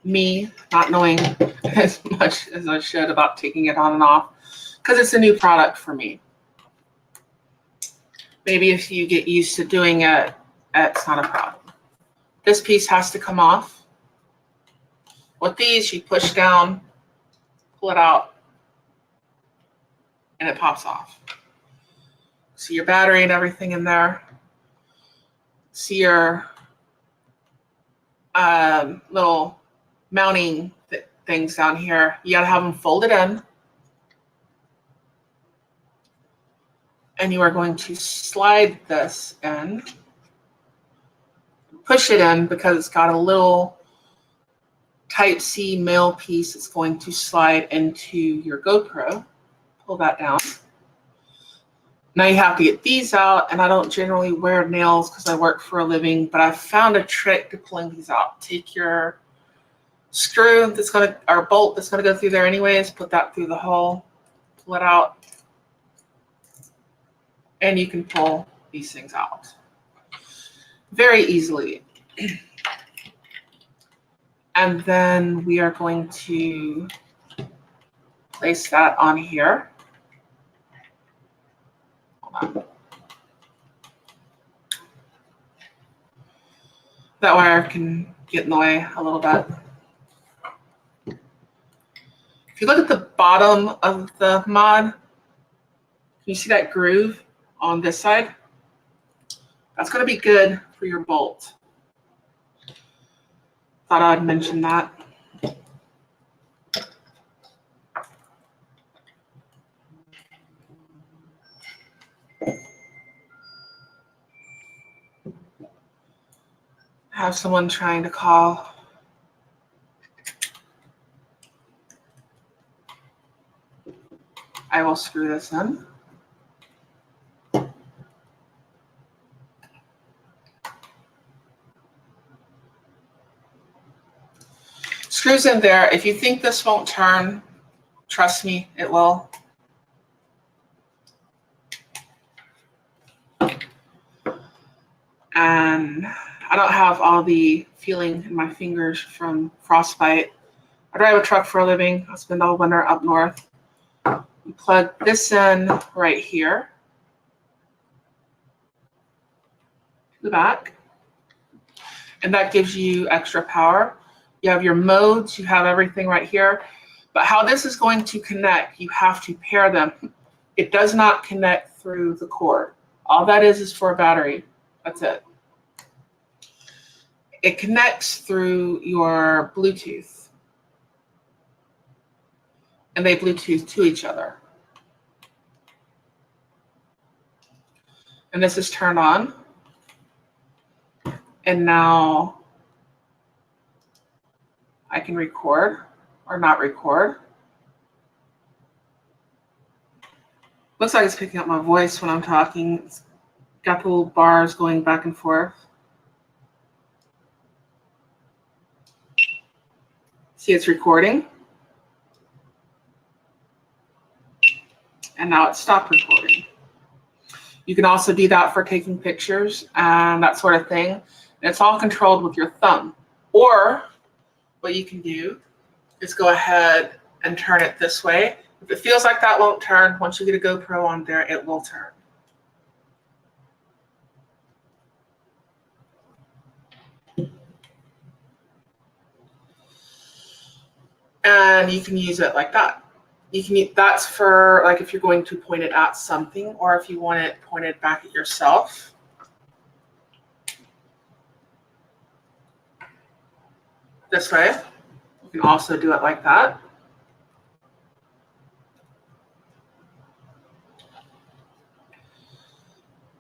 me not knowing as much as I should about taking it on and off, because it's a new product for me. Maybe if you get used to doing it, it's not a problem. This piece has to come off. With these, you push down, pull it out, and it pops off. See your battery and everything in there. See your little mounting things down here. You gotta have them folded in. And you are going to slide this in. Push it in because it's got a little Type-C male piece that's going to slide into your GoPro. Pull that down. Now you have to get these out, and I don't generally wear nails because I work for a living, but I found a trick to pulling these out. Take your screw that's gonna, or bolt that's gonna go through there anyways, put that through the hole, pull it out, and you can pull these things out very easily. And then we are going to place that on here. Hold on. That wire can get in the way a little bit. If you look at the bottom of the mod, can you see that groove on this side? That's going to be good for your bolt. Thought I'd mention that. Have someone trying to call. I will screw this in. Screws in there. If you think this won't turn, trust me, it will. And I don't have all the feeling in my fingers from frostbite. I drive a truck for a living. I spend all winter up north. You plug this in right here to the back, and that gives you extra power. You have your modes, you have everything right here. But how this is going to connect, you have to pair them. It does not connect through the cord. All that is for a battery. That's it. It connects through your Bluetooth. And they Bluetooth to each other. And this is turned on. And now I can record or not record. Looks like it's picking up my voice when I'm talking. It's got the little bars going back and forth. See, it's recording. And now it's stopped recording. You can also do that for taking pictures and that sort of thing. And it's all controlled with your thumb. Or what you can do is go ahead and turn it this way. If it feels like that won't turn, once you get a GoPro on there, it will turn. And you can use it like that. You can use, that's for like if you're going to point it at something, or if you want it pointed back at yourself. This way. You can also do it like that.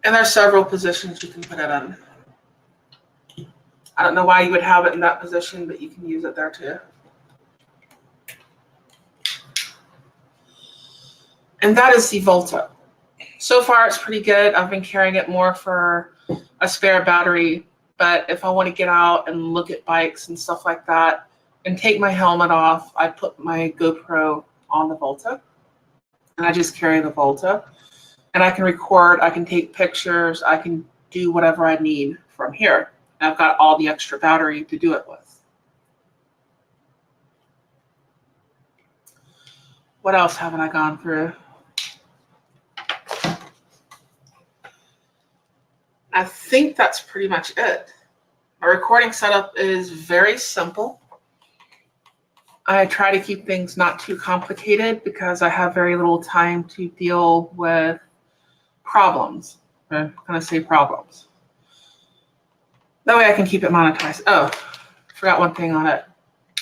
And there's several positions you can put it in. I don't know why you would have it in that position, but you can use it there too. And that is the Volta. So far, it's pretty good. I've been carrying it more for a spare battery, but if I want to get out and look at bikes and stuff like that and take my helmet off, I put my GoPro on the Volta, and I just carry the Volta. And I can record, I can take pictures, I can do whatever I need from here. And I've got all the extra battery to do it with. What else haven't I gone through? I think that's pretty much it. My recording setup is very simple. I try to keep things not too complicated because I have very little time to deal with problems. I'm going to say problems. That way I can keep it monetized. Oh, forgot one thing on it.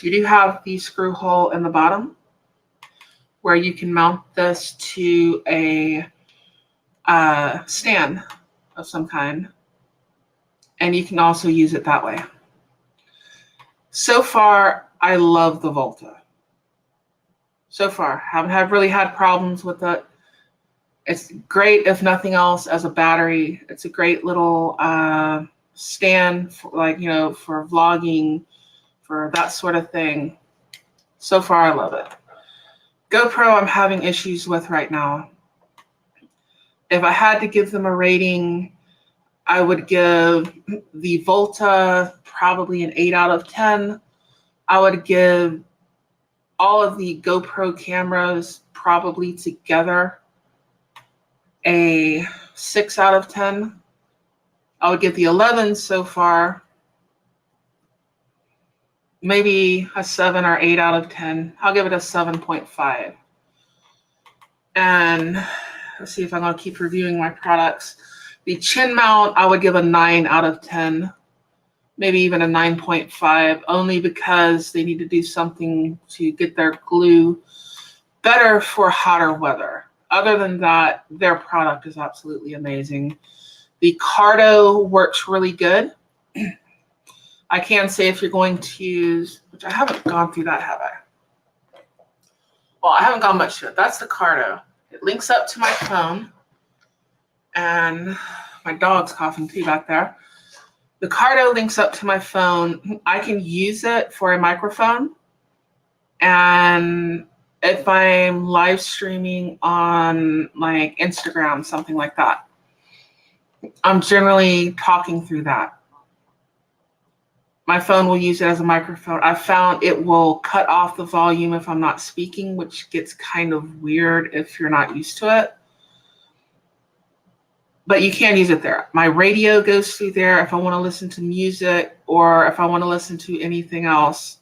You do have the screw hole in the bottom where you can mount this to a stand of some kind, and you can also use it that way. So far, I love the Volta. So far, haven't really had problems with it. It's great, if nothing else, as a battery. It's a great little stand for, like, you know, for vlogging, for that sort of thing. So far, I love it. GoPro, I'm having issues with right now. If I had to give them a rating, I would give the Volta probably an 8 out of 10. I would give all of the GoPro cameras probably together a 6 out of 10. I would give the 11 so far maybe a 7 or 8 out of 10. I'll give it a 7.5. And let's see if I'm going to keep reviewing my products. The chin mount, I would give a 9 out of 10, maybe even a 9.5, only because they need to do something to get their glue better for hotter weather. Other than that, their product is absolutely amazing. The Cardo works really good. I can say if you're going to use, which I haven't gone through that, have I? Well, I haven't gone much to it. That's the Cardo. It links up to my phone. And my dog's coughing too back there. The Cardo links up to my phone. I can use it for a microphone. And if I'm live streaming on like Instagram, something like that, I'm generally talking through that. My phone will use it as a microphone. I found it will cut off the volume if I'm not speaking, which gets kind of weird if you're not used to it. But you can use it there. My radio goes through there if I want to listen to music or if I want to listen to anything else.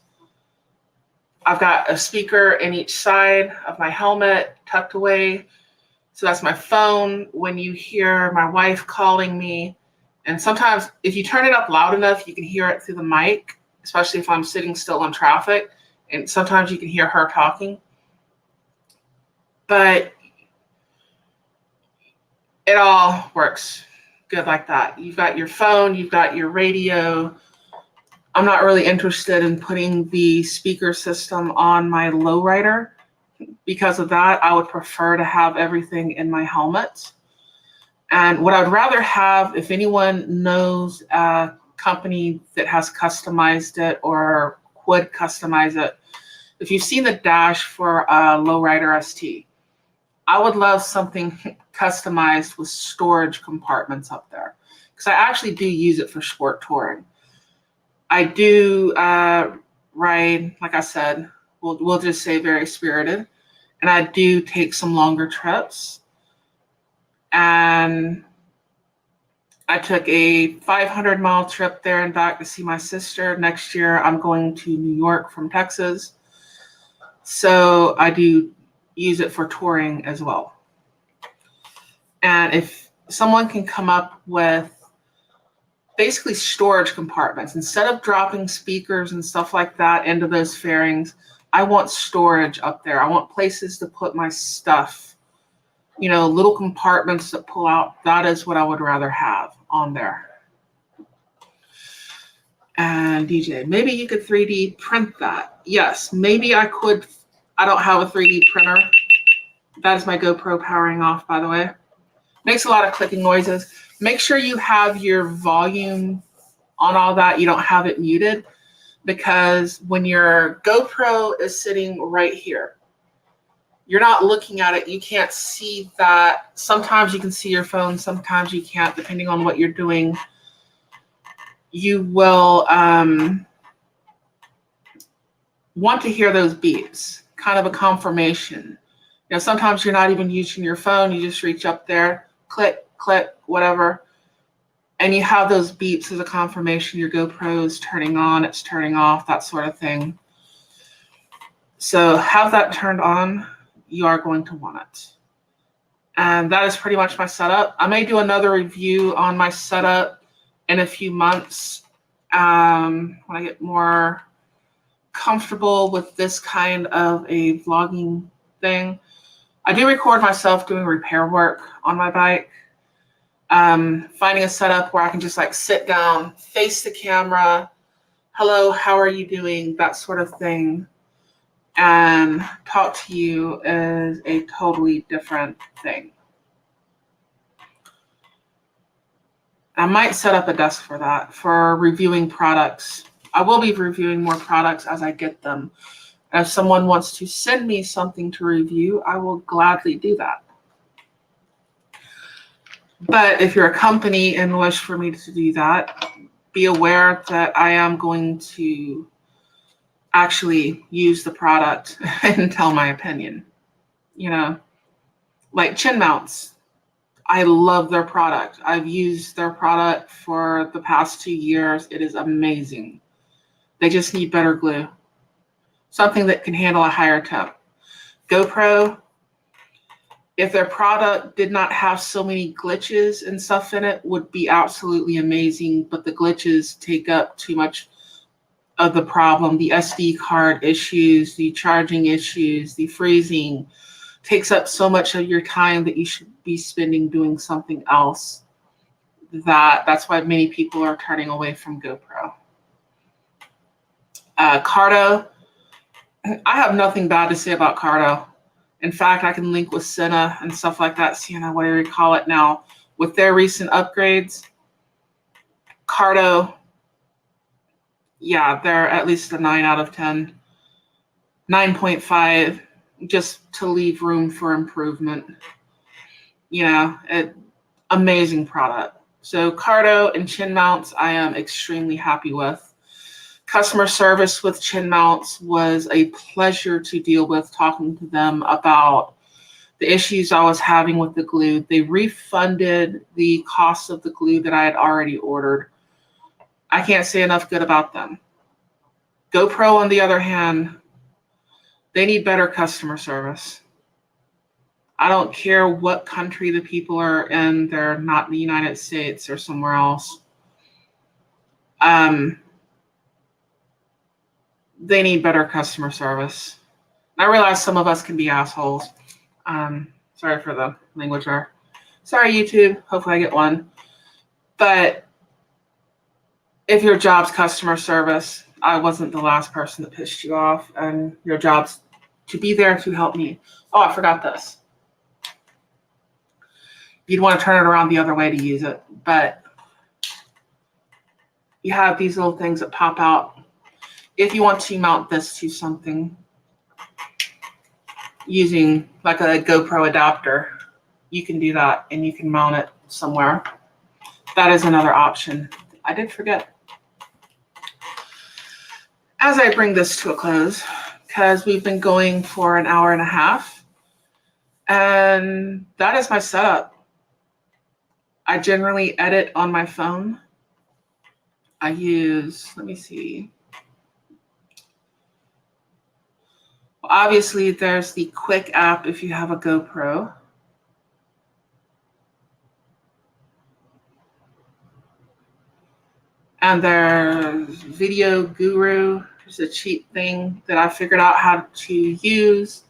I've got a speaker in each side of my helmet tucked away. So that's my phone. When you hear my wife calling me, and sometimes if you turn it up loud enough, you can hear it through the mic, especially if I'm sitting still in traffic. And sometimes you can hear her talking. But it all works good like that. You've got your phone, you've got your radio. I'm not really interested in putting the speaker system on my lowrider. Because of that, I would prefer to have everything in my helmet. And what I'd rather have, if anyone knows a company that has customized it or would customize it, if you've seen the dash for a lowrider ST, I would love something customized with storage compartments up there. Because I actually do use it for sport touring. I do ride, like I said, We'll just say very spirited. And I do take some longer trips. And I took a 500-mile trip there and back to see my sister. Next year, I'm going to New York from Texas. So I do use it for touring as well. And if someone can come up with basically storage compartments, instead of dropping speakers and stuff like that into those fairings, I want storage up there. I want places to put my stuff, little compartments that pull out. That is what I would rather have on there. And DJ, maybe you could 3D print that. Yes, maybe I could. I don't have a 3D printer. That is my GoPro powering off, by the way. Makes a lot of clicking noises. Make sure you have your volume on all that. You don't have it muted, because when your GoPro is sitting right here, you're not looking at it. You can't see that. Sometimes you can see your phone. Sometimes you can't, depending on what you're doing. You will want to hear those beeps, kind of a confirmation. Sometimes you're not even using your phone. You just reach up there, click, click, whatever. And you have those beeps as a confirmation your GoPro is turning on, it's turning off, that sort of thing. So have that turned on. You are going to want it. And that is pretty much my setup. I may do another review on my setup in a few months when I get more comfortable with this kind of a vlogging thing. I do record myself doing repair work on my bike. Finding a setup where I can just sit down, face the camera, hello, how are you doing, that sort of thing, and talk to you is a totally different thing. I might set up a desk for that, for reviewing products. I will be reviewing more products as I get them. If someone wants to send me something to review, I will gladly do that. But if you're a company and wish for me to do that, be aware that I am going to actually use the product and tell my opinion. Like chin mounts. I love their product. I've used their product for the past 2 years. It is amazing. They just need better glue. Something that can handle a higher temp. GoPro, if their product did not have so many glitches and stuff in it, would be absolutely amazing. But the glitches take up too much of the problem. The SD card issues, the charging issues, the freezing takes up so much of your time that you should be spending doing something else. That's why many people are turning away from GoPro. Cardo, I have nothing bad to say about Cardo. In fact, I can link with Sena and stuff like that, Sienna, whatever you call it now. With their recent upgrades, Cardo, yeah, they're at least a 9 out of 10. 9.5, just to leave room for improvement. Amazing product. So Cardo and chin mounts, I am extremely happy with. Customer service with chin mounts was a pleasure to deal with, talking to them about the issues I was having with the glue. They refunded the cost of the glue that I had already ordered. I can't say enough good about them. GoPro, on the other hand, they need better customer service. I don't care what country the people are in. They're not in the United States or somewhere else. They need better customer service. I realize some of us can be assholes. Sorry for the language there. Sorry, YouTube. Hopefully I get one. But if your job's customer service, I wasn't the last person that pissed you off, and your job's to be there to help me. Oh, I forgot this. You'd want to turn it around the other way to use it, but you have these little things that pop out. If you want to mount this to something using like a GoPro adapter, you can do that, and you can mount it somewhere. That is another option. I did forget. As I bring this to a close, because we've been going for an hour and a half. And that is my setup. I generally edit on my phone. I use, let me see. Well, obviously, there's the Quick app if you have a GoPro. And there's Video Guru. It's a cheap thing that I figured out how to use.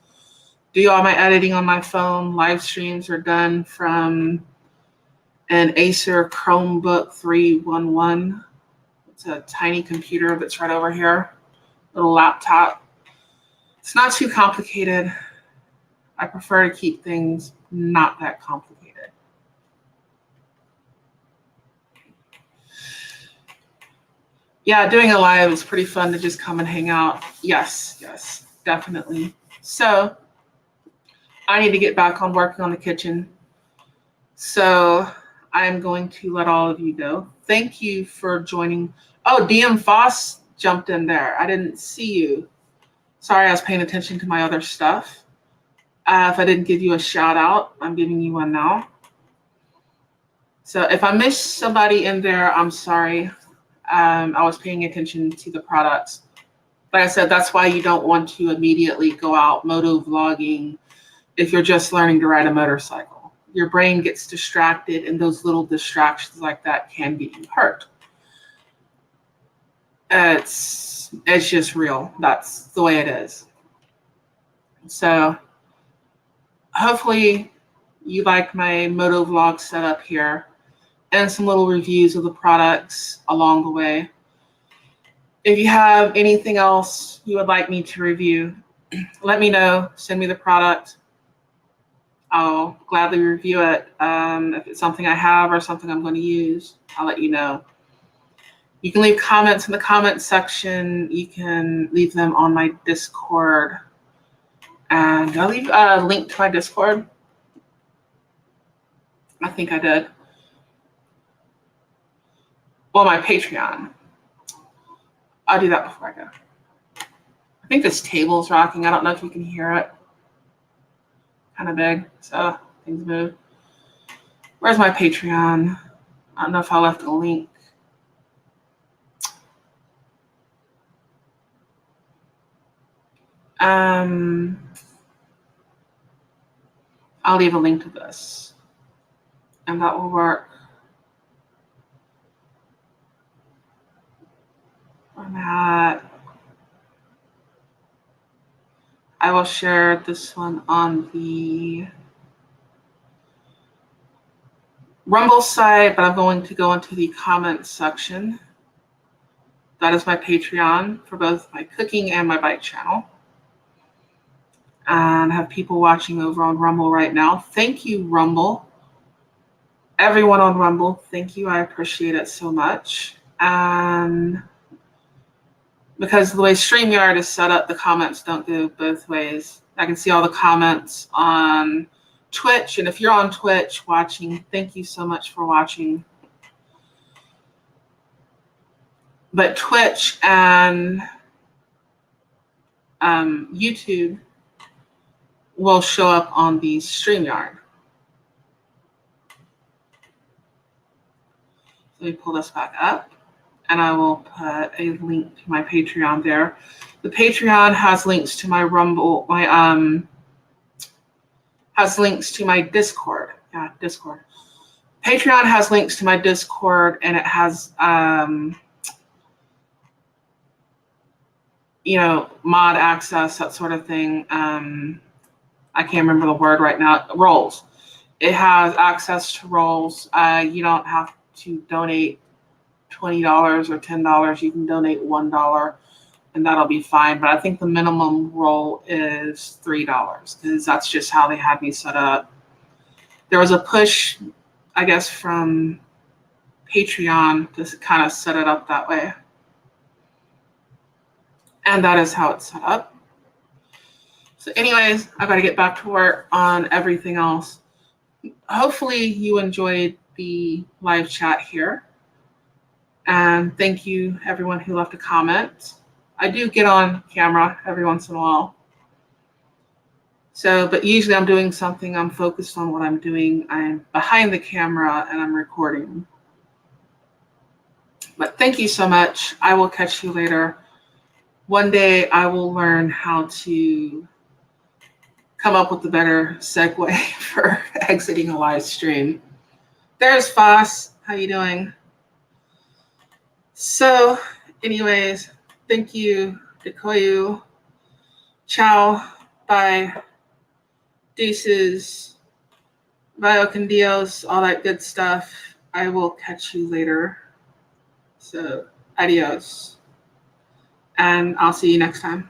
Do all my editing on my phone. Live streams are done from an Acer Chromebook 311. It's a tiny computer that's right over here, little laptop. It's not too complicated. I prefer to keep things not that complicated. Yeah, doing a live is pretty fun to just come and hang out. Yes, definitely. So I need to get back on working on the kitchen. So I'm going to let all of you go. Thank you for joining. Oh, DM Foss jumped in there. I didn't see you. Sorry, I was paying attention to my other stuff. If I didn't give you a shout out, I'm giving you one now. So if I missed somebody in there, I'm sorry. I was paying attention to the products. Like I said, that's why you don't want to immediately go out moto vlogging if you're just learning to ride a motorcycle. Your brain gets distracted, and those little distractions like that can get you hurt. It's just real. That's the way it is. So hopefully you like my moto vlog setup here and some little reviews of the products along the way. If you have anything else you would like me to review, let me know. Send me the product. I'll gladly review it. If it's something I have or something I'm going to use, I'll let you know. You can leave comments in the comments section. You can leave them on my Discord. And I'll leave a link to my Discord. I think I did. Well, my Patreon. I'll do that before I go. I think this table's rocking. I don't know if you can hear it. Kind of big, so things move. Where's my Patreon? I don't know if I left a link. I'll leave a link to this, and that will work. On that, I will share this one on the Rumble site, but I'm going to go into the comments section. That is my Patreon for both my cooking and my bike channel. And I have people watching over on Rumble right now. Thank you, Rumble. Everyone on Rumble, thank you. I appreciate it so much. And because the way StreamYard is set up, the comments don't go both ways. I can see all the comments on Twitch. And if you're on Twitch watching, thank you so much for watching. But Twitch and YouTube will show up on the StreamYard. Let me pull this back up, and I will put a link to my Patreon there. The Patreon has links to my Rumble, has links to my Discord. Yeah, Discord. Patreon has links to my Discord, and it has mod access, that sort of thing. I can't remember the word right now. Roles. It has access to roles. You don't have to donate $20 or $10. You can donate $1, and that'll be fine. But I think the minimum role is $3 because that's just how they had me set up. There was a push, I guess, from Patreon to kind of set it up that way. And that is how it's set up. So anyways, I got to get back to work on everything else. Hopefully you enjoyed the live chat here. And thank you, everyone who left a comment. I do get on camera every once in a while. So, but usually I'm doing something, I'm focused on what I'm doing. I'm behind the camera and I'm recording. But thank you so much. I will catch you later. One day I will learn how to come up with a better segue for exiting a live stream. There's Foss. How you doing? So, anyways, thank you, Dekoyu. Ciao. Bye. Deuces. Vio con Dios. All that good stuff. I will catch you later. So, adios. And I'll see you next time.